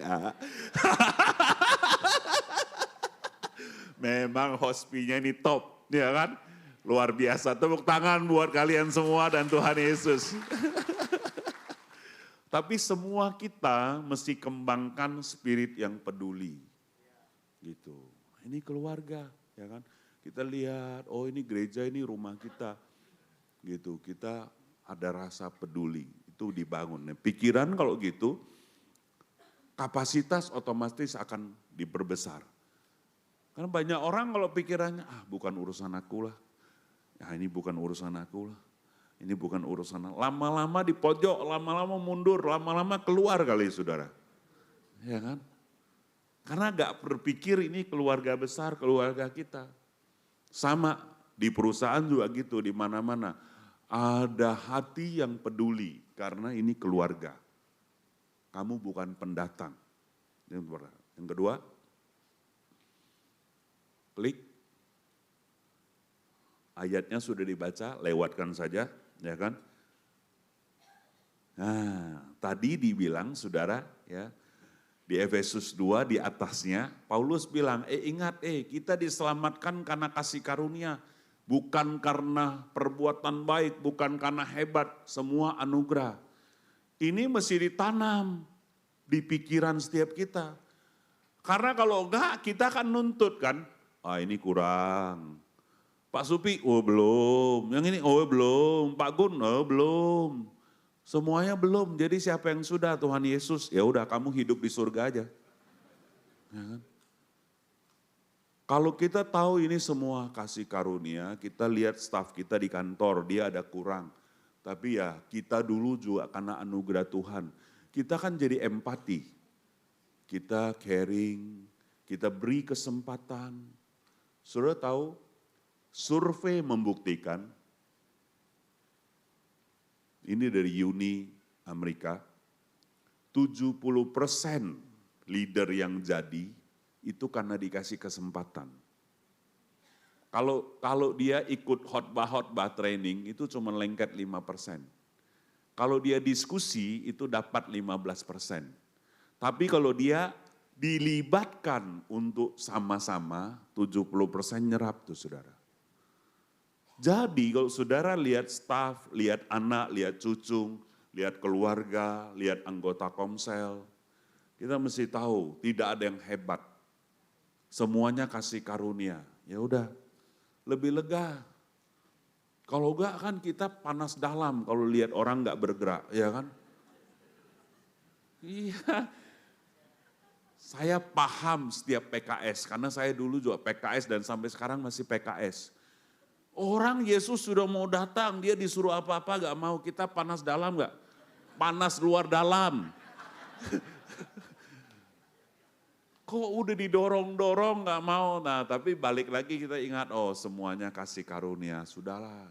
Memang hospinya ini top, ya kan. Luar biasa. Tepuk tangan buat kalian semua dan Tuhan Yesus. Tapi semua kita mesti kembangkan spirit yang peduli. Gitu. Ini keluarga, ya kan? Kita lihat, oh ini gereja, ini rumah kita. Gitu, kita ada rasa peduli. Itu dibangun. Nah, pikiran kalau gitu, kapasitas otomatis akan diperbesar. Karena banyak orang kalau pikirannya, bukan urusan aku lah. Ya ini bukan urusan aku lah. Ini bukan urusan, lama-lama di pojok, lama-lama mundur, lama-lama keluar kali saudara. Ya kan? Karena gak berpikir ini keluarga besar, keluarga kita. Sama di perusahaan juga gitu, di mana-mana. Ada hati yang peduli karena ini keluarga. Kamu bukan pendatang. Yang kedua, klik. Ayatnya sudah dibaca, lewatkan saja. Ya kan? Nah, tadi dibilang saudara ya, di Efesus 2 di atasnya, Paulus bilang, ingat kita diselamatkan karena kasih karunia, bukan karena perbuatan baik, bukan karena hebat, semua anugerah. Ini mesti ditanam di pikiran setiap kita. Karena kalau enggak, kita akan nuntut kan, ini kurang. Pak Supi, belum. Yang ini, belum. Pak Gun, belum. Semuanya belum. Jadi siapa yang sudah? Tuhan Yesus. Ya udah, kamu hidup di surga aja. Ya kan? Kalau kita tahu ini semua kasih karunia, kita lihat staf kita di kantor, dia ada kurang. Tapi ya kita dulu juga karena anugerah Tuhan, kita kan jadi empati. Kita caring, kita beri kesempatan. Saudara tahu, survei membuktikan, ini dari Uni Amerika, 70% leader yang jadi itu karena dikasih kesempatan. Kalau dia ikut khotbah training itu cuma lengket 5%. Kalau dia diskusi itu dapat 15%. Tapi kalau dia dilibatkan untuk sama-sama 70% nyerap tuh saudara. Jadi kalau saudara lihat staf, lihat anak, lihat cucu, lihat keluarga, lihat anggota komsel, kita mesti tahu tidak ada yang hebat. Semuanya kasih karunia. Ya udah, lebih lega. Kalau enggak kan kita panas dalam kalau lihat orang enggak bergerak, ya kan? Iya. Saya paham setiap PKS karena saya dulu juga PKS dan sampai sekarang masih PKS. Orang Yesus sudah mau datang, dia disuruh apa-apa gak mau, kita panas dalam gak? panas luar dalam. Kok udah didorong-dorong nggak mau. Nah tapi balik lagi kita ingat, oh semuanya kasih karunia. Sudahlah,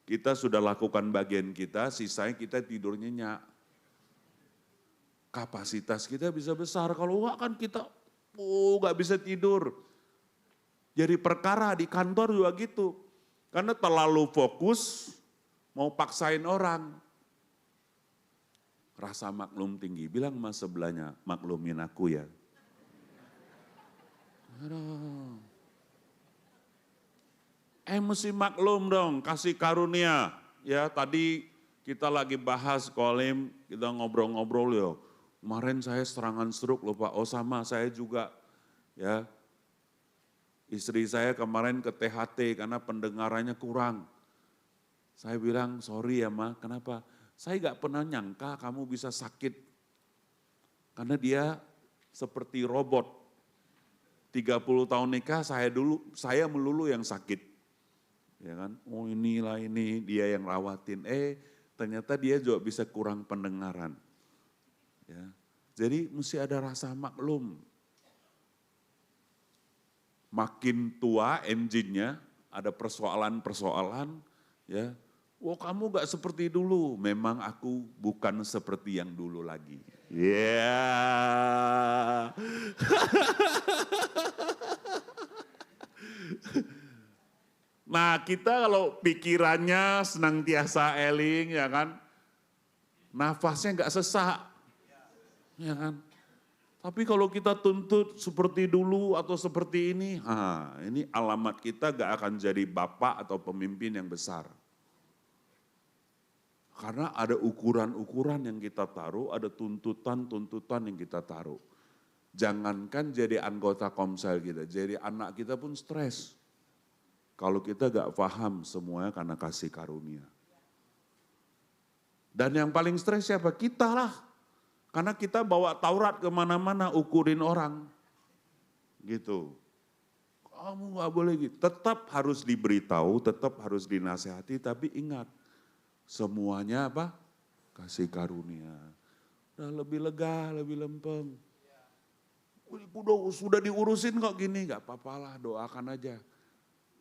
kita sudah lakukan bagian kita, sisanya kita tidur nyenyak. Kapasitas kita bisa besar, kalau enggak kan kita nggak bisa tidur. Jadi perkara di kantor juga gitu. Karena terlalu fokus, mau paksain orang. Rasa maklum tinggi, bilang sama sebelahnya, maklumin aku ya. Aduh. Mesti maklum dong, kasih karunia. Ya tadi kita lagi bahas Kolim, kita ngobrol-ngobrol ya. Kemarin saya serangan stroke loh Pak, oh sama saya juga. Ya, istri saya kemarin ke THT karena pendengarannya kurang. Saya bilang, sorry ya Ma, kenapa? Saya gak pernah nyangka kamu bisa sakit. Karena dia seperti robot. 30 tahun nikah saya melulu yang sakit. Ya kan, oh inilah ini dia yang rawatin. Ternyata dia juga bisa kurang pendengaran. Ya. Jadi mesti ada rasa maklum. Makin tua engine-nya, ada persoalan-persoalan, ya. Oh kamu gak seperti dulu, memang aku bukan seperti yang dulu lagi. Ya. Nah kita kalau pikirannya senantiasa eling ya kan, nafasnya gak sesak. Ya kan. Tapi kalau kita tuntut seperti dulu atau seperti ini alamat kita gak akan jadi bapak atau pemimpin yang besar. Karena ada ukuran-ukuran yang kita taruh, ada tuntutan-tuntutan yang kita taruh. Jangankan jadi anggota komsel kita, jadi anak kita pun stres. Kalau kita gak paham semuanya karena kasih karunia. Dan yang paling stres siapa? Kita lah. Karena kita bawa Taurat kemana-mana ukurin orang. Gitu. Kamu gak boleh gitu. Tetap harus diberitahu, tetap harus dinasehati, tapi ingat. Semuanya apa? Kasih karunia. Udah lebih lega, lebih lempeng. Sudah diurusin kok gini, gak apa-apalah doakan aja.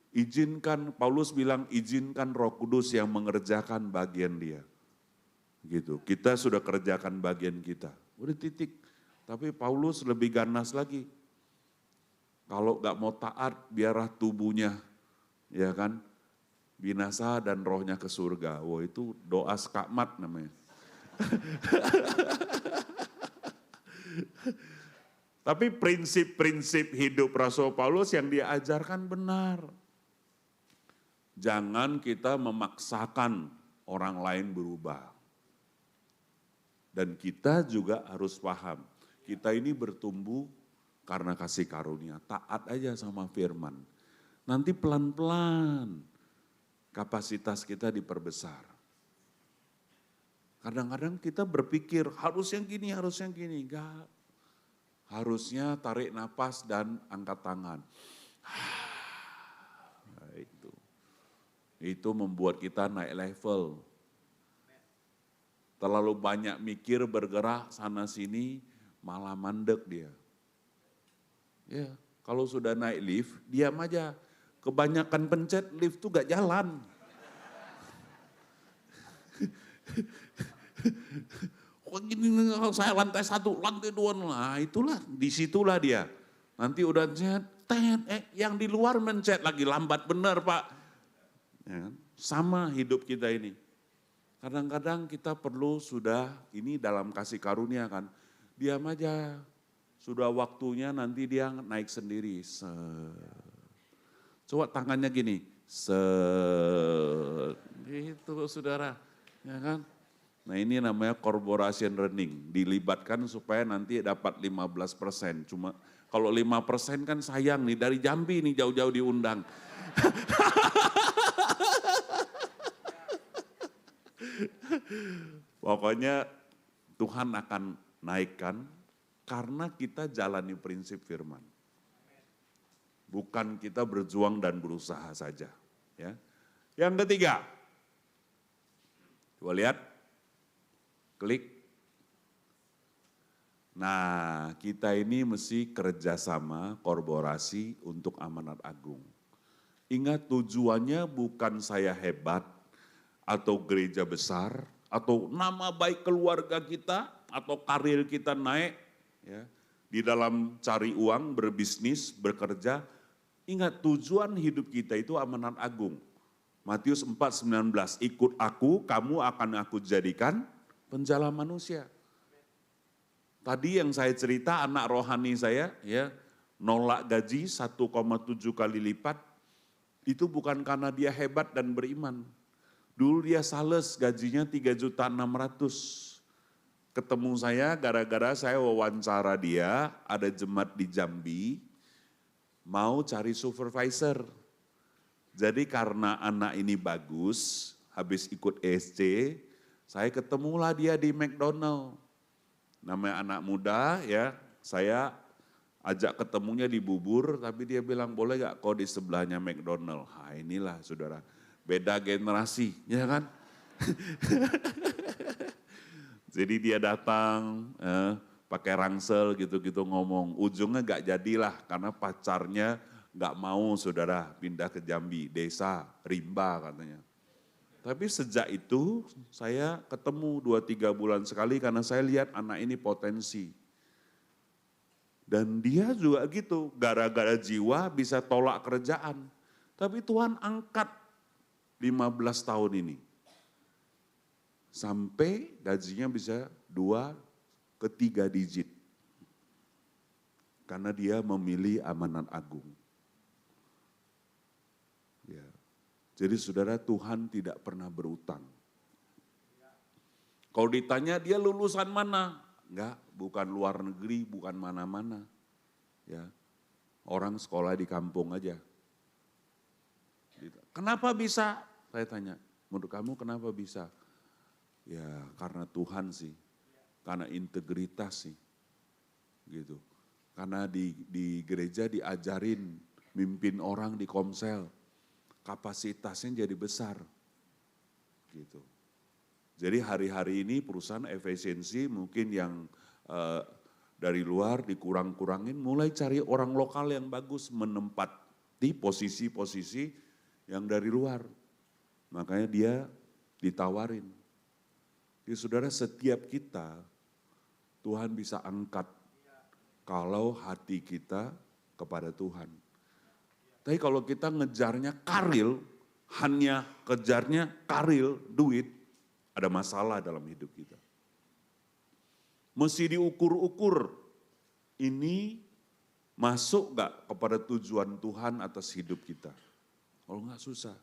Izinkan, Paulus bilang izinkan Roh Kudus yang mengerjakan bagian dia. Gitu, kita sudah kerjakan bagian kita. Udah titik. Tapi Paulus lebih ganas lagi. Kalau gak mau taat, biarlah tubuhnya, ya kan, binasa dan rohnya ke surga. Wah itu doa skakmat namanya. Tapi prinsip-prinsip hidup Rasul Paulus yang dia ajarkan benar. Jangan kita memaksakan orang lain berubah. Dan kita juga harus paham, kita ini bertumbuh karena kasih karunia. Taat aja sama firman. Nanti pelan-pelan kapasitas kita diperbesar. Kadang-kadang kita berpikir harus yang gini, harus yang gini. Enggak. Harusnya tarik napas dan angkat tangan. Nah, itu membuat kita naik level. Terlalu banyak mikir, bergerak sana sini, malah mandek dia. Ya, kalau sudah naik lift, diam aja. Kebanyakan pencet lift tuh gak jalan. Kok gini saya lantai 1, lantai 2, nah itulah, disitulah dia. Nanti udah chat, yang di luar mencet lagi, lambat bener Pak. Ya, sama hidup kita ini. Kadang-kadang kita perlu sudah, ini dalam kasih karunia kan, diam aja. Sudah waktunya nanti dia naik sendiri. Coba tangannya gini, gitu saudara, ya kan? Nah ini namanya corporation running, dilibatkan supaya nanti dapat 15%. Cuma kalau 5% kan sayang nih, dari Jambi nih jauh-jauh diundang. Pokoknya Tuhan akan naikkan karena kita jalani prinsip firman. Bukan kita berjuang dan berusaha saja. Ya. Yang ketiga, coba lihat. Klik. Nah, kita ini mesti kerjasama, kolaborasi untuk amanat agung. Ingat tujuannya bukan saya hebat, atau gereja besar, atau nama baik keluarga kita, atau karir kita naik, ya, di dalam cari uang, berbisnis, bekerja. Ingat tujuan hidup kita itu amanat agung. Matius 4:19, ikut aku, kamu akan aku jadikan penjala manusia. Tadi yang saya cerita anak rohani saya ya nolak gaji 1,7 kali lipat, itu bukan karena dia hebat dan beriman. Dulu dia sales gajinya 3.600.000. Ketemu saya gara-gara saya wawancara dia, ada jemaat di Jambi, mau cari supervisor. Jadi karena anak ini bagus, habis ikut ESC, saya ketemulah dia di McDonald. Namanya anak muda ya, saya ajak ketemunya di Bubur, tapi dia bilang boleh gak kau di sebelahnya McDonald. Nah inilah saudara, beda generasi ya kan. Jadi dia datang pakai rangsel gitu-gitu ngomong, ujungnya gak jadilah karena pacarnya gak mau saudara pindah ke Jambi, desa Rimba katanya. Tapi sejak itu saya ketemu 2-3 bulan sekali karena saya lihat anak ini potensi. Dan dia juga gitu, gara-gara jiwa bisa tolak kerjaan. Tapi Tuhan angkat 15 tahun ini. Sampai gajinya bisa 2-3 digit. Karena dia memilih amanat agung. Ya. Jadi saudara, Tuhan tidak pernah berutang. Kalau ditanya dia lulusan mana? Enggak, bukan luar negeri, bukan mana-mana. Ya, orang sekolah di kampung aja. Kenapa bisa? Saya tanya, menurut kamu kenapa bisa? Ya karena Tuhan sih, karena integritas sih. Gitu. Karena di gereja diajarin mimpin orang di komsel. Kapasitasnya jadi besar. Gitu. Jadi hari-hari ini perusahaan efisiensi mungkin yang dari luar dikurang-kurangin, mulai cari orang lokal yang bagus menempati posisi-posisi yang dari luar. Makanya dia ditawarin. Jadi saudara, setiap kita Tuhan bisa angkat kalau hati kita kepada Tuhan. Tapi kalau kita ngejarnya karil, hanya kejarnya karil, duit, ada masalah dalam hidup kita. Mesti diukur-ukur, ini masuk gak kepada tujuan Tuhan atas hidup kita. Kalau enggak susah.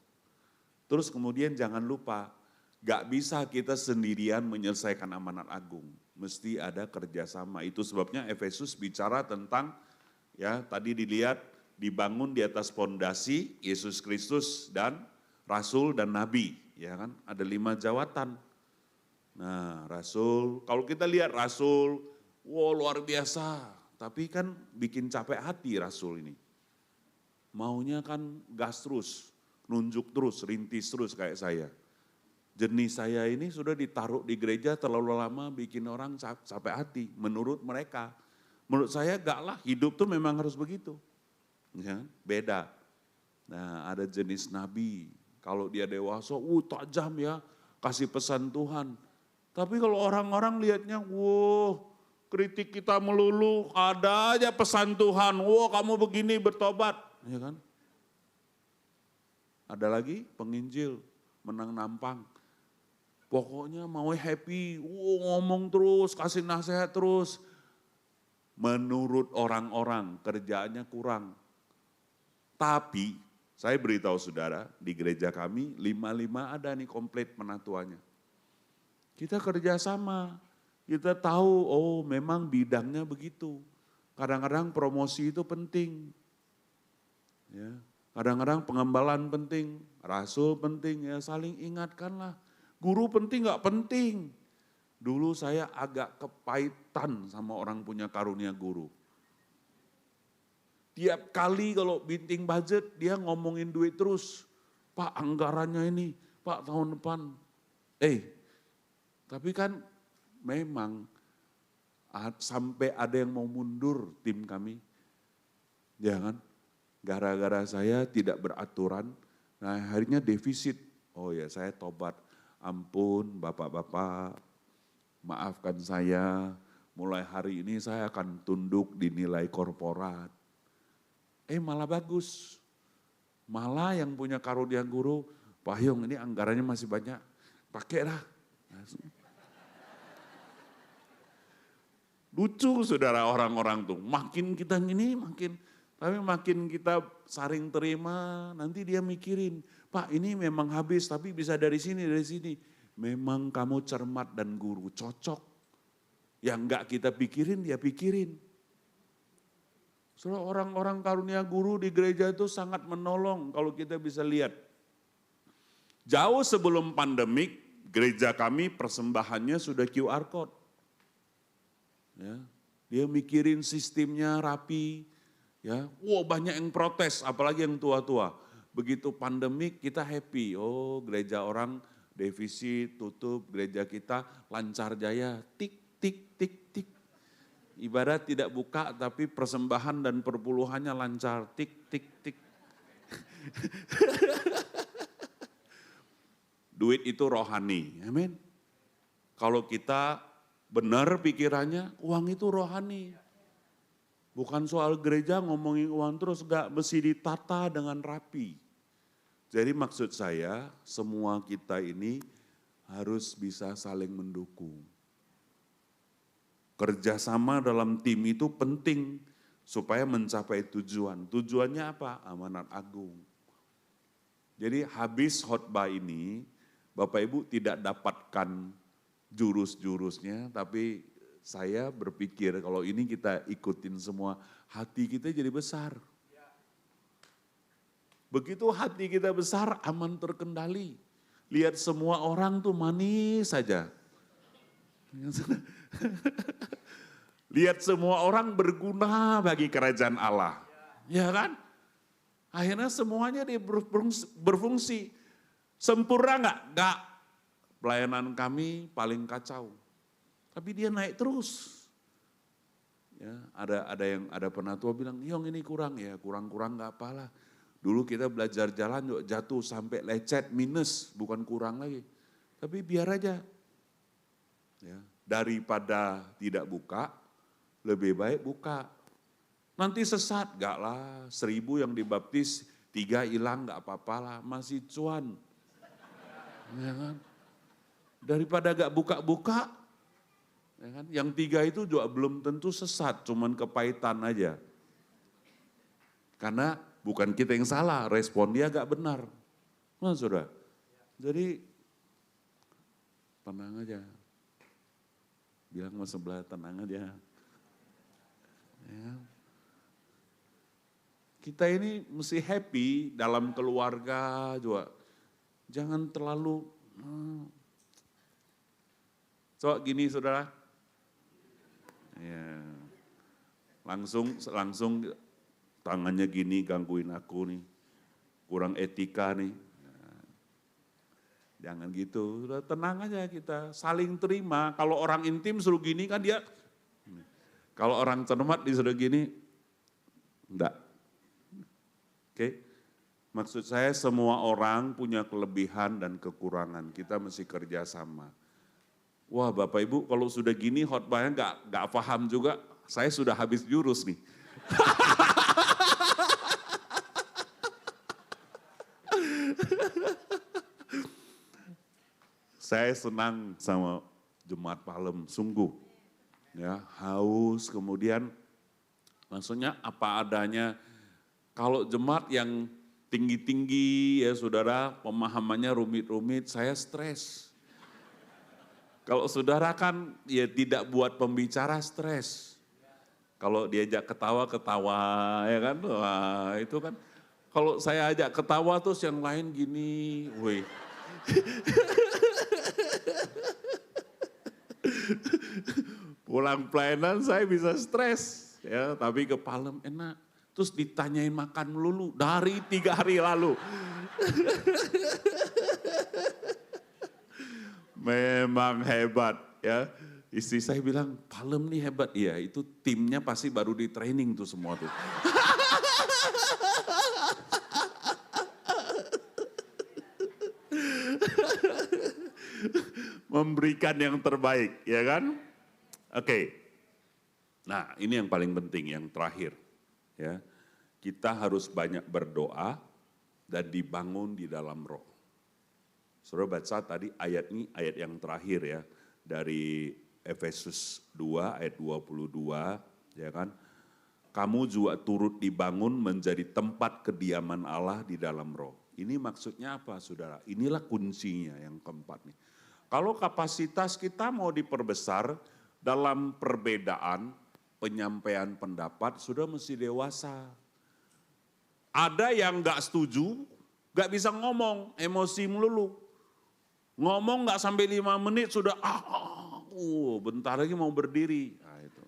Terus kemudian jangan lupa, gak bisa kita sendirian menyelesaikan amanat agung. Mesti ada kerjasama. Itu sebabnya Efesus bicara tentang, ya tadi dilihat, dibangun di atas pondasi Yesus Kristus dan Rasul dan Nabi. Ya kan, ada 5 jawatan. Nah Rasul, kalau kita lihat Rasul, wow luar biasa. Tapi kan bikin capek hati Rasul ini. Maunya kan gas terus, nunjuk terus, rintis terus kayak saya. Jenis saya ini sudah ditaruh di gereja terlalu lama bikin orang capek hati menurut mereka. Menurut saya enggak lah, hidup tuh memang harus begitu. Ya, beda. Nah ada jenis nabi, kalau dia dewasa, tajam ya, kasih pesan Tuhan. Tapi kalau orang-orang lihatnya, kritik kita melulu, ada aja pesan Tuhan, kamu begini bertobat. Ya kan? Ada lagi penginjil, menang nampang. Pokoknya mau happy, ngomong terus, kasih nasihat terus. Menurut orang-orang kerjaannya kurang. Tapi saya beritahu saudara, di gereja kami 5-5 ada nih komplit penatuannya. Kita kerjasama, kita tahu memang bidangnya begitu. Kadang-kadang promosi itu penting. Ya, kadang-kadang pengembalaan penting, rasul penting, ya saling ingatkanlah. Guru penting gak penting. Dulu saya agak kepahitan sama orang punya karunia guru. Tiap kali kalau binting budget dia ngomongin duit terus. Pak anggarannya ini, Pak tahun depan. Tapi kan memang sampai ada yang mau mundur tim kami. Ya kan? Gara-gara saya tidak beraturan, nah akhirnya defisit. Oh ya saya tobat, ampun bapak-bapak, maafkan saya, mulai hari ini saya akan tunduk di nilai korporat. Malah bagus, malah yang punya karunia guru, Pak Hyung ini anggarannya masih banyak, pakai dah. Lucu saudara orang-orang tuh, makin kita ini tapi makin kita saring terima, nanti dia mikirin, Pak ini memang habis tapi bisa dari sini. Memang kamu cermat dan guru, cocok. Yang enggak kita pikirin, dia pikirin. Soalnya orang-orang karunia guru di gereja itu sangat menolong kalau kita bisa lihat. Jauh sebelum pandemik, gereja kami persembahannya sudah QR code. Ya, dia mikirin sistemnya rapi. Ya, banyak yang protes, apalagi yang tua-tua. Begitu pandemik kita happy, gereja orang defisit, tutup, gereja kita lancar jaya, tik, tik, tik, tik. Ibarat tidak buka tapi persembahan dan perpuluhannya lancar, tik, tik, tik. Duit itu rohani, amin. Kalau kita benar pikirannya, uang itu rohani. Bukan soal gereja ngomongin uang terus, enggak, mesti ditata dengan rapi. Jadi maksud saya, semua kita ini harus bisa saling mendukung. Kerjasama dalam tim itu penting supaya mencapai tujuan. Tujuannya apa? Amanat agung. Jadi habis khotbah ini, Bapak Ibu tidak dapatkan jurus-jurusnya, tapi saya berpikir kalau ini kita ikutin semua, hati kita jadi besar. Begitu hati kita besar, aman terkendali. Lihat semua orang tuh manis saja. Lihat semua orang berguna bagi kerajaan Allah. Ya kan? Akhirnya semuanya dia berfungsi. Sempurna enggak? Enggak. Pelayanan kami paling kacau. Tapi dia naik terus. Ya, ada penatua bilang, Hyung ini kurang ya, kurang enggak apalah. Dulu kita belajar jalan juga jatuh sampai lecet minus, bukan kurang lagi. Tapi biar aja. Ya, daripada tidak buka, lebih baik buka. Nanti sesat, enggak lah, 1.000 yang dibaptis, 3 hilang enggak apa-apalah, masih cuan. Ya kan? Daripada enggak buka-buka, ya kan? Yang 3 itu juga belum tentu sesat, cuman kepahitan aja. Karena bukan kita yang salah, respon dia agak benar. Nah, saudara. Jadi tenang aja. Bilang sama sebelah tenang aja. Ya. Kita ini mesti happy dalam keluarga juga. Jangan terlalu coba gini saudara. Ya. Langsung tangannya gini gangguin aku nih. Kurang etika nih. Nah, jangan gitu. Sudah tenang aja kita. Saling terima. Kalau orang intim suruh gini kan dia. Kalau orang cermat disuruh gini. Enggak. Oke. Maksud saya semua orang punya kelebihan dan kekurangan. Kita mesti kerjasama. Wah Bapak Ibu kalau sudah gini khotbahnya enggak paham juga. Saya sudah habis jurus nih. Saya senang sama Jemaat Palem, sungguh. Ya, haus, kemudian maksudnya apa adanya. Kalau jemaat yang tinggi-tinggi ya saudara, pemahamannya rumit-rumit, saya stres. Kalau saudara kan ya tidak buat pembicara stres. Kalau diajak ketawa ya kan, wah itu kan. Kalau saya ajak ketawa terus yang lain gini, woi. Pulang pelayanan saya bisa stres, ya tapi ke Palem enak. Terus ditanyain makan melulu dari 3 hari lalu. Memang hebat ya. Istri saya bilang, Palem nih hebat. Iya, itu timnya pasti baru di training tuh semua tuh. Memberikan yang terbaik, ya kan? Oke. Nah, ini yang paling penting, yang terakhir. Ya, kita harus banyak berdoa dan dibangun di dalam roh. Saudara baca tadi ayat ini, ayat yang terakhir ya, dari Efesus 2 ayat 22, ya kan? Kamu juga turut dibangun menjadi tempat kediaman Allah di dalam roh. Ini maksudnya apa saudara? Inilah kuncinya yang keempat nih. Kalau kapasitas kita mau diperbesar dalam perbedaan penyampaian pendapat, sudah mesti dewasa. Ada yang gak setuju, gak bisa ngomong, emosi melulu. Ngomong gak sampai 5 menit sudah, bentar lagi mau berdiri. Nah, itu.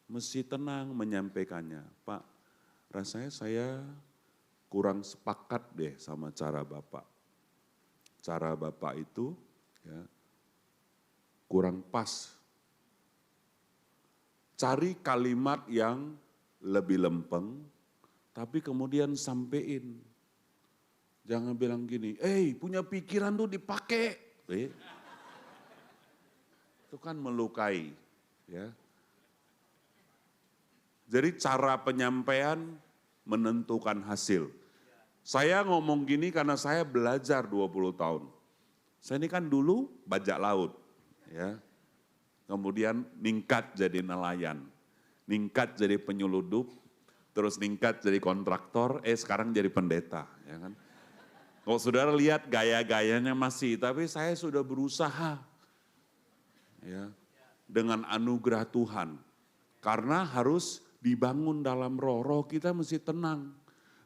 Mesti tenang menyampaikannya. Pak, rasanya saya kurang sepakat deh sama cara Bapak. Cara Bapak itu ya, kurang pas. Cari kalimat yang lebih lempeng, tapi kemudian sampein. Jangan bilang gini, punya pikiran tuh dipakai. Itu kan melukai. Ya. Jadi cara penyampaian menentukan hasil. Saya ngomong gini karena saya belajar 20 tahun. Saya ini kan dulu bajak laut. Ya. Kemudian ningkat jadi nelayan. Ningkat jadi penyelundup. Terus ningkat jadi kontraktor, sekarang jadi pendeta. Ya kan? Kalau saudara lihat gaya-gayanya masih, tapi saya sudah berusaha ya, dengan anugerah Tuhan. Karena harus dibangun dalam roh, roh kita mesti tenang.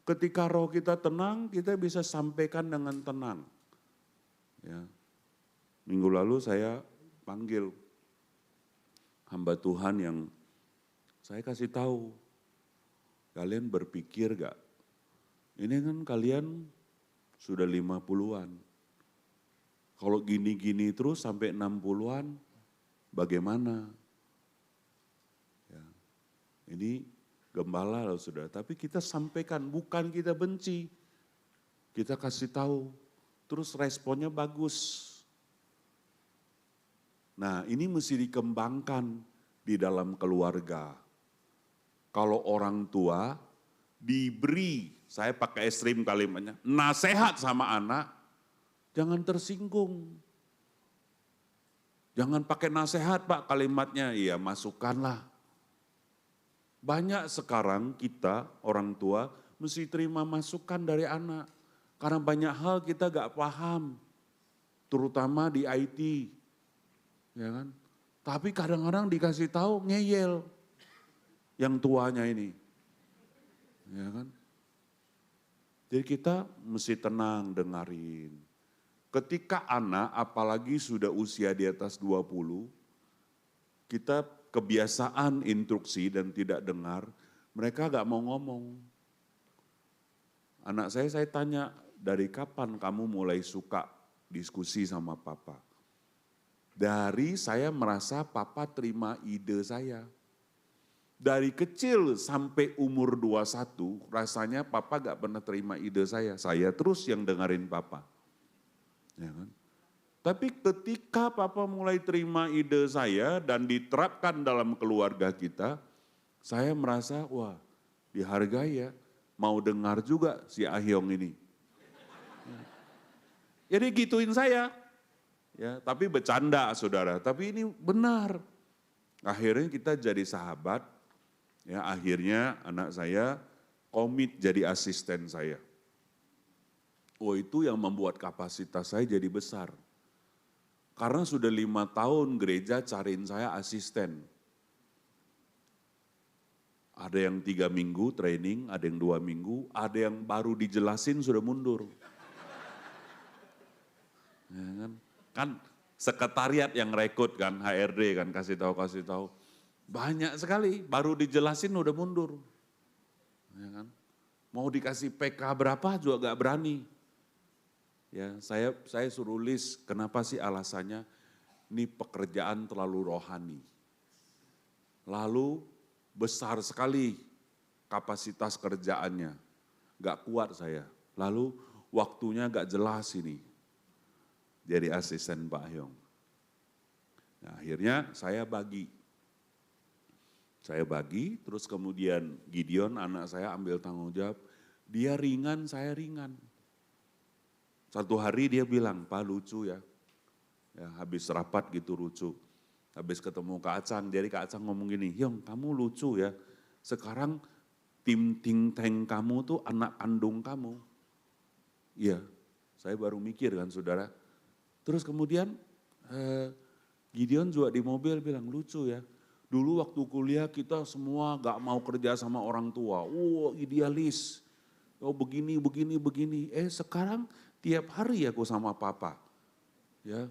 Ketika roh kita tenang, kita bisa sampaikan dengan tenang. Ya. Minggu lalu saya panggil hamba Tuhan yang saya kasih tahu, kalian berpikir gak? Ini kan kalian sudah 50-an. Kalau gini-gini terus sampai 60-an, bagaimana? Ya. Ini gembala loh saudara, tapi kita sampaikan, bukan kita benci. Kita kasih tahu, terus responnya bagus. Nah ini mesti dikembangkan di dalam keluarga. Kalau orang tua diberi, saya pakai ekstrim kalimatnya, nasihat sama anak, jangan tersinggung. Jangan pakai nasihat Pak kalimatnya, iya masukkanlah. Banyak sekarang kita orang tua mesti terima masukan dari anak. Karena banyak hal kita gak paham, terutama di IT. Ya kan? Tapi kadang-kadang dikasih tahu ngeyel yang tuanya ini. Ya kan? Jadi kita mesti tenang dengarin. Ketika anak apalagi sudah usia di atas 20, kita kebiasaan instruksi dan tidak dengar, mereka gak mau ngomong. Anak saya tanya, dari kapan kamu mulai suka diskusi sama papa? Dari saya merasa papa terima ide saya. Dari kecil sampai umur 21, rasanya papa gak pernah terima ide saya. Saya terus yang dengerin papa. Ya kan? Tapi ketika papa mulai terima ide saya dan diterapkan dalam keluarga kita, saya merasa, wah dihargai ya, mau dengar juga si Ahyong ini. Jadi gituin saya. Ya, tapi bercanda saudara, tapi ini benar. Akhirnya kita jadi sahabat. Ya, akhirnya anak saya komit jadi asisten saya. Oh itu yang membuat kapasitas saya jadi besar. Karena sudah 5 tahun gereja cariin saya asisten. Ada yang 3 minggu training, ada yang 2 minggu, ada yang baru dijelasin sudah mundur. Ya kan sekretariat yang rekrut kan, HRD kan kasih tahu. Banyak sekali, baru dijelasin udah mundur. Ya kan? Mau dikasih PK berapa juga gak berani. Ya, saya suruh list, kenapa sih alasannya? ini pekerjaan terlalu rohani. Lalu besar sekali kapasitas kerjaannya, gak kuat saya. Lalu waktunya gak jelas ini, jadi asisten Pak Hyong. Nah, akhirnya saya bagi, terus kemudian Gideon anak saya ambil tanggung jawab, dia ringan, saya ringan. Satu hari dia bilang, Pak lucu ya, habis rapat gitu lucu. Habis ketemu Kak Acang, jadi Kak Acang ngomong gini, Hyong kamu lucu ya, sekarang tim think tank kamu tuh anak kandung kamu. Iya, saya baru mikir kan saudara. Terus kemudian Gideon juga di mobil bilang lucu ya, dulu waktu kuliah kita semua gak mau kerja sama orang tua, idealis, begini. Sekarang tiap hari aku sama papa, ya,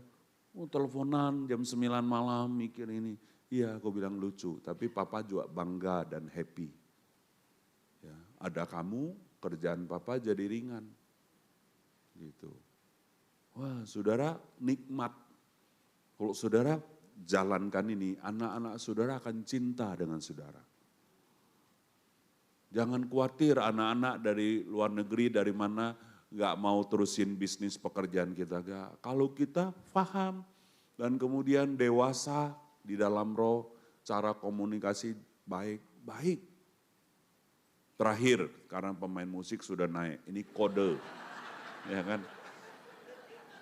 teleponan jam 9 malam mikir ini. Iya, aku bilang lucu, tapi papa juga bangga dan happy. Ya, ada kamu, kerjaan papa jadi ringan. Gitu. Wah, saudara nikmat. Kalau saudara jalankan ini, anak-anak saudara akan cinta dengan saudara. Jangan khawatir anak-anak dari luar negeri, dari mana, gak mau terusin bisnis pekerjaan kita. Gak. Kalau kita paham dan kemudian dewasa di dalam roh, cara komunikasi baik. Terakhir, karena pemain musik sudah naik, ini kode. Ya kan?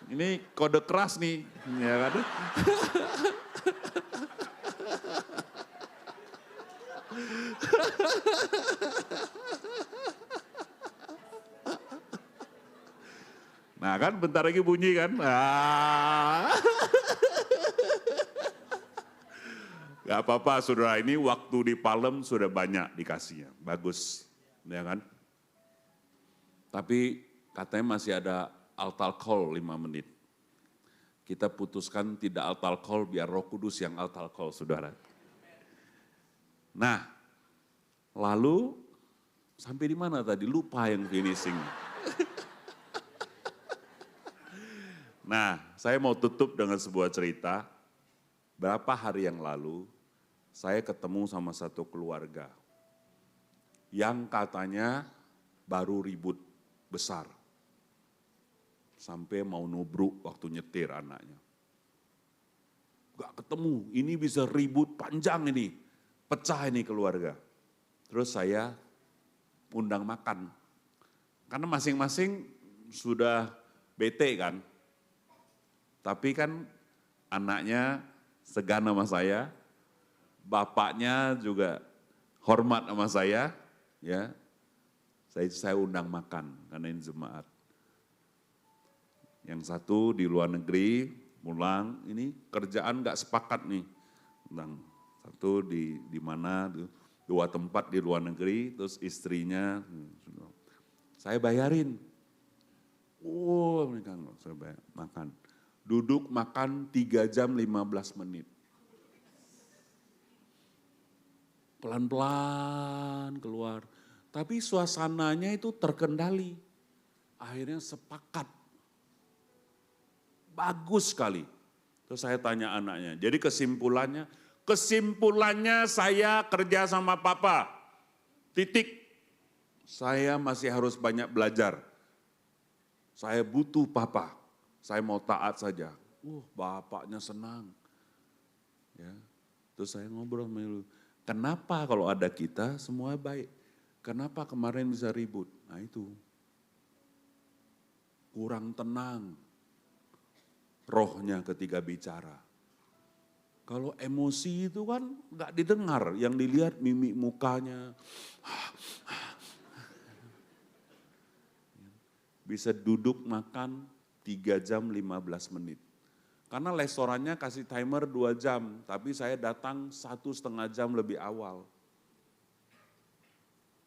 Ini kode keras nih, ya kan? Nah kan bentar lagi bunyi kan. Gak apa-apa saudara, ini waktu di Palem sudah banyak dikasihnya, bagus. Ya kan? Tapi katanya masih ada altar call 5 menit. Kita putuskan tidak altar call, biar Roh Kudus yang altar call saudara. Nah, lalu sampai di mana tadi? Lupa yang finishing. Nah, saya mau tutup dengan sebuah cerita. Berapa hari yang lalu, saya ketemu sama satu keluarga yang katanya baru ribut besar. Sampai mau nubruk waktu nyetir anaknya. Gak ketemu, ini bisa ribut panjang ini, pecah ini keluarga. Terus saya undang makan. Karena masing-masing sudah bete kan. Tapi kan anaknya segan sama saya, bapaknya juga hormat sama saya, ya. Saya undang makan karena ini jemaat. Yang satu di luar negeri, pulang, ini kerjaan gak sepakat nih. Satu di mana, 2 tempat di luar negeri, terus istrinya, saya bayarin. Mereka saya bayar, makan. Duduk makan 3 jam 15 menit. Pelan-pelan keluar. Tapi suasananya itu terkendali. Akhirnya sepakat. Bagus sekali. Terus saya tanya anaknya, jadi kesimpulannya saya kerja sama papa. Titik. Saya masih harus banyak belajar. Saya butuh papa. Saya mau taat saja. Bapaknya senang. Ya. Terus saya ngobrol sama dia, kenapa kalau ada kita semua baik? Kenapa kemarin bisa ribut? Nah itu. Kurang tenang. Rohnya ketika bicara. Kalau emosi itu kan gak didengar, yang dilihat mimik mukanya. Bisa duduk makan 3 jam 15 menit. Karena restorannya kasih timer 2 jam, tapi saya datang 1,5 jam lebih awal.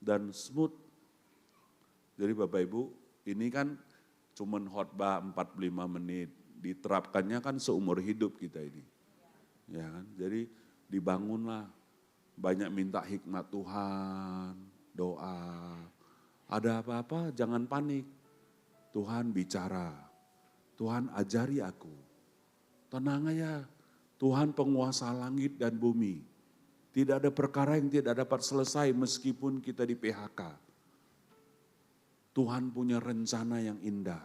Dan smooth. Jadi Bapak Ibu, ini kan cuman khotbah 45 menit. Diterapkannya kan seumur hidup kita ini. Ya kan? Jadi dibangunlah. Banyak minta hikmat Tuhan, doa. Ada apa-apa jangan panik. Tuhan bicara. Tuhan ajari aku. Tenang aja, Tuhan penguasa langit dan bumi. Tidak ada perkara yang tidak dapat selesai meskipun kita di PHK. Tuhan punya rencana yang indah.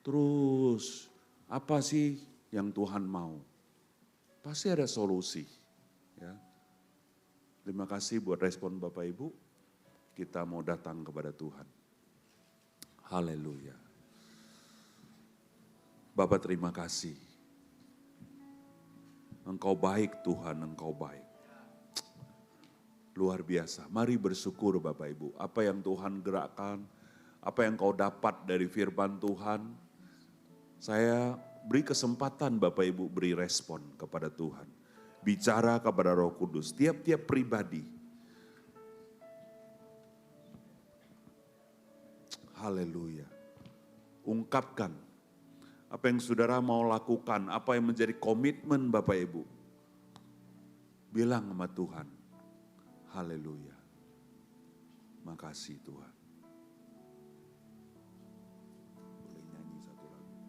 Terus, apa sih yang Tuhan mau? Pasti ada solusi. Ya. Terima kasih buat respon Bapak Ibu. Kita mau datang kepada Tuhan. Haleluya. Bapak terima kasih. Engkau baik Tuhan, Engkau baik. Luar biasa. Mari bersyukur Bapak Ibu. Apa yang Tuhan gerakkan, apa yang kau dapat dari firman Tuhan. Saya beri kesempatan Bapak Ibu beri respon kepada Tuhan. Bicara kepada Roh Kudus, tiap-tiap pribadi. Haleluya. Ungkapkan apa yang saudara mau lakukan, apa yang menjadi komitmen Bapak Ibu. Bilang sama Tuhan. Haleluya. Makasih Tuhan. Boleh nyanyi satu lagu.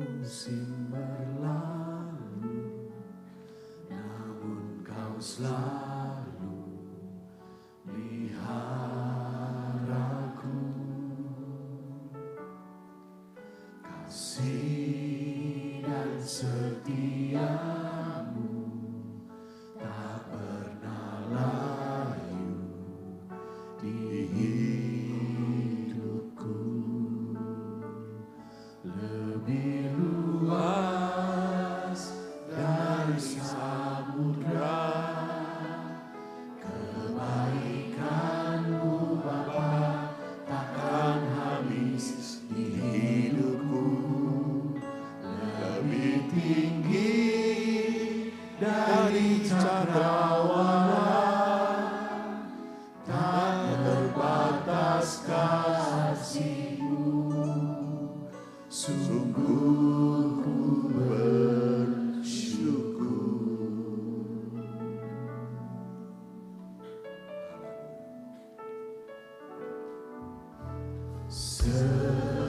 Semusim berlalu, namun kau selalu peliharaku. Kasih dan setiamu tak pernah layu di hidupku. Lebih luas dari samudra, kebaikanmu Bapa takkan habis di hidupku. Lebih tinggi dari cakrawala, tak terbatas kasih-Mu. Sungguh ku bersyukur.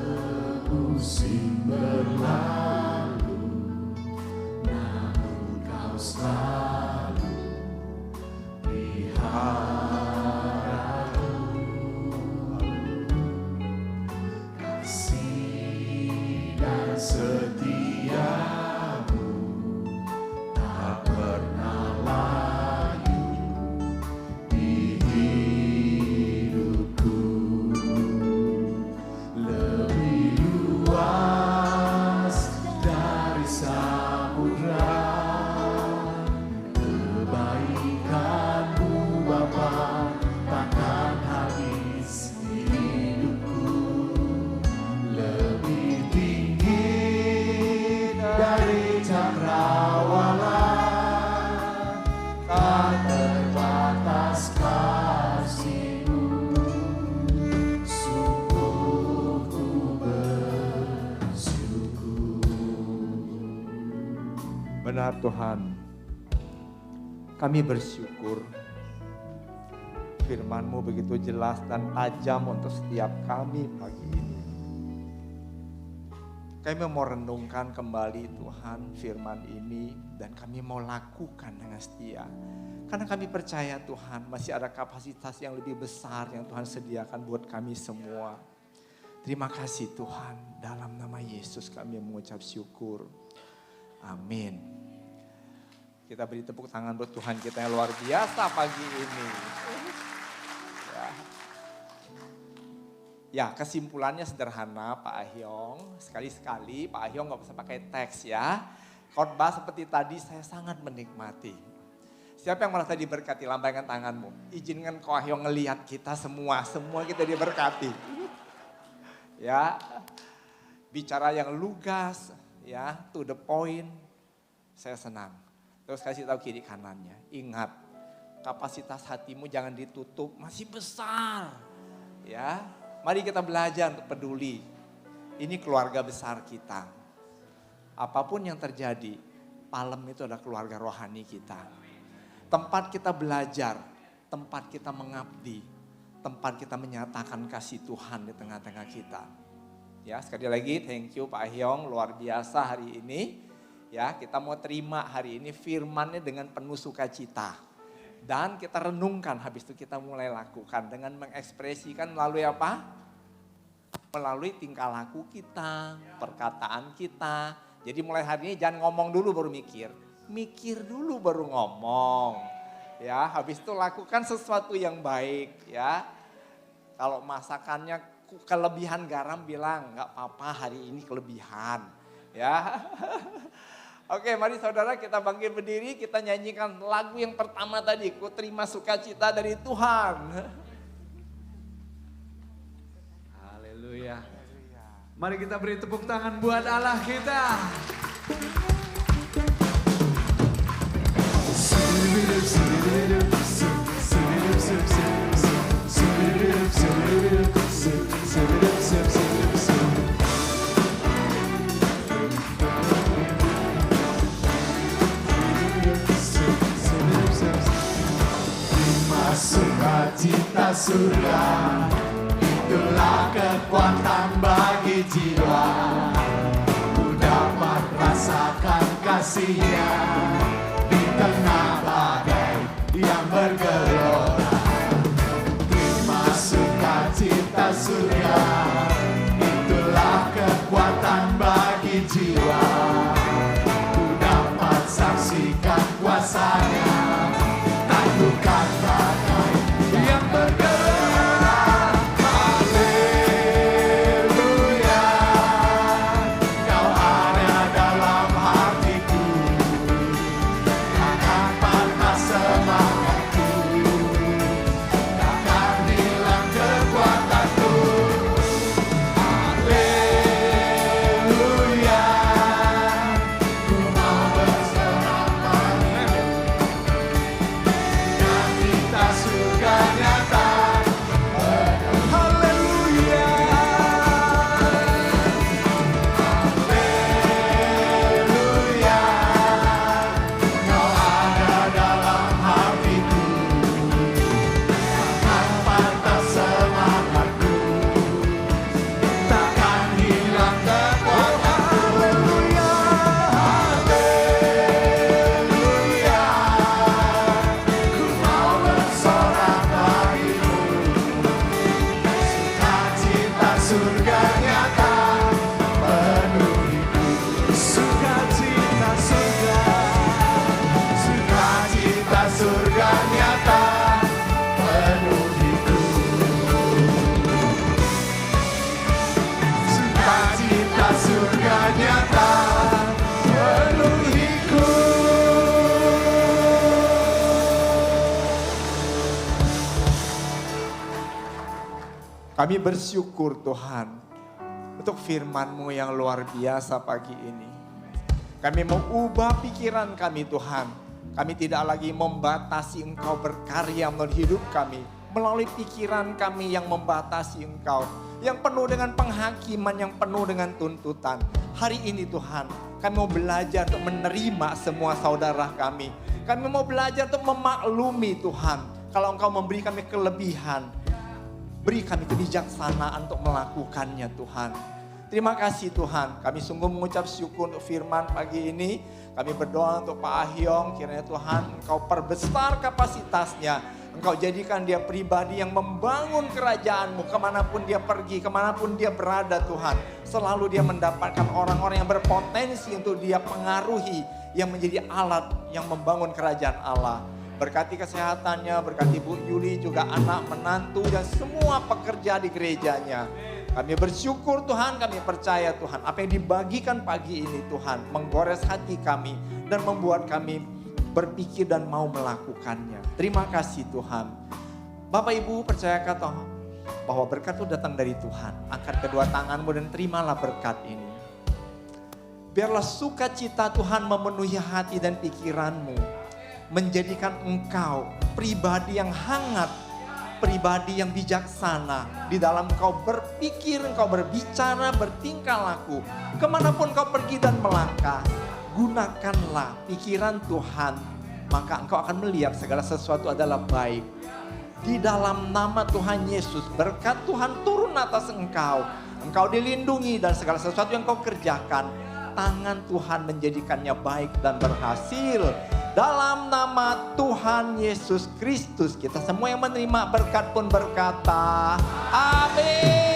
Semusim berlalu, namun kau selalu peliharaku. Kasih dan setiamu tak pernah layu di hidupku. Lebih luas dari samudra, kebaikanmu Bapa takkan habis di hidupku. Lebih tinggi dari cakrawala, tak terbatas kasih-Mu. Sungguh ku bersyukur. Benar Tuhan, kami bersyukur firman-Mu begitu jelas dan tajam untuk setiap kami pagi ini. Kami mau renungkan kembali Tuhan firman ini dan kami mau lakukan dengan setia. Karena kami percaya Tuhan masih ada kapasitas yang lebih besar yang Tuhan sediakan buat kami semua. Terima kasih Tuhan, dalam nama Yesus kami mengucap syukur. Amin. Kita beri tepuk tangan buat Tuhan kita yang luar biasa pagi ini. Ya, kesimpulannya sederhana Pak Ahyong. Sekali-sekali Pak Ahyong gak usah pakai teks ya. Khotbah seperti tadi saya sangat menikmati. Siapa yang merasa diberkati, lambaikan tanganmu. Izinkan Ko Ahyong ngelihat kita semua kita diberkati. Ya, bicara yang lugas, ya, to the point. Saya senang. Terus kasih tahu kiri kanannya. Ingat, kapasitas hatimu jangan ditutup, masih besar. Ya, mari kita belajar untuk peduli. Ini keluarga besar kita. Apapun yang terjadi, Palem itu adalah keluarga rohani kita. Tempat kita belajar tempat kita mengabdi, tempat kita menyatakan kasih Tuhan di tengah-tengah kita. Ya, sekali lagi thank you Pak Hyong, luar biasa hari ini. Ya, kita mau terima hari ini firman-Nya dengan penuh sukacita. Dan kita renungkan, habis itu kita mulai lakukan dengan mengekspresikan melalui apa? Melalui tingkah laku kita, perkataan kita. Jadi mulai hari ini jangan ngomong dulu baru mikir. Mikir dulu baru ngomong. Ya, habis itu lakukan sesuatu yang baik ya. Kalau masakannya kelebihan garam bilang nggak apa-apa hari ini kelebihan. Ya. Oke, mari saudara kita bangkit berdiri, kita nyanyikan lagu yang pertama tadi, Ku Terima Sukacita dari Tuhan. Haleluya. Mari kita beri tepuk tangan buat Allah kita. Sukacita surga, itulah kekuatan bagi jiwa. Ku dapat rasakan kasih-Nya di tengah badai yang bergelora. Terima sukacita surga, itulah kekuatan bagi jiwa. Ku dapat saksikan kuasa-Nya, taklukan badai yang bergelora. Haleluya, Kau ada dalam hatiku, takkan patah semangatku, takkan hilang kekuatanku. Haleluya, ku mau berserah kita surga nyata. Haleluya, haleluya, Kau ada dalam hatiku, takkan patah semangatku, takkan hilang kekuatanku. Haleluya, haleluya, ku mau bersorak bagimu, sukacita surga nyata penuhiku. Sukacita surga, sukacita surga nyata penuhiku. Sukacita surga nyata penuhiku. Kami bersyukur Tuhan untuk firman-Mu yang luar biasa pagi ini. Kami mau ubah pikiran kami Tuhan. Kami tidak lagi membatasi Engkau berkarya melalui hidup kami. Melalui pikiran kami yang membatasi Engkau. Yang penuh dengan penghakiman, yang penuh dengan tuntutan. Hari ini Tuhan, kami mau belajar untuk menerima semua saudara kami. Kami mau belajar untuk memaklumi Tuhan. Kalau Engkau memberi kami kelebihan, beri kami kebijaksanaan untuk melakukannya Tuhan. Terima kasih Tuhan, kami sungguh mengucap syukur untuk firman pagi ini. Kami berdoa untuk Pak Ahyong, kiranya Tuhan Engkau perbesar kapasitasnya. Engkau jadikan dia pribadi yang membangun kerajaan-Mu kemanapun dia pergi, kemanapun dia berada Tuhan. Selalu dia mendapatkan orang-orang yang berpotensi untuk dia pengaruhi, yang menjadi alat yang membangun kerajaan Allah. Berkati kesehatannya, berkati Bu Yuli juga anak, menantu dan semua pekerja di gerejanya. Kami bersyukur Tuhan, kami percaya Tuhan. Apa yang dibagikan pagi ini Tuhan menggores hati kami dan membuat kami berpikir dan mau melakukannya. Terima kasih Tuhan. Bapak Ibu percaya kata bahwa berkat itu datang dari Tuhan. Angkat kedua tanganmu dan terimalah berkat ini. Biarlah sukacita Tuhan memenuhi hati dan pikiranmu. Menjadikan engkau pribadi yang hangat, pribadi yang bijaksana. Di dalam engkau berpikir, engkau berbicara, bertingkah laku. Kemanapun engkau pergi dan melangkah, gunakanlah pikiran Tuhan. Maka engkau akan melihat segala sesuatu adalah baik. Di dalam nama Tuhan Yesus, berkat Tuhan turun atas engkau. Engkau dilindungi dan segala sesuatu yang kau kerjakan, tangan Tuhan menjadikannya baik dan berhasil. Dalam nama Tuhan Yesus Kristus, kita semua yang menerima berkat pun berkata, amin.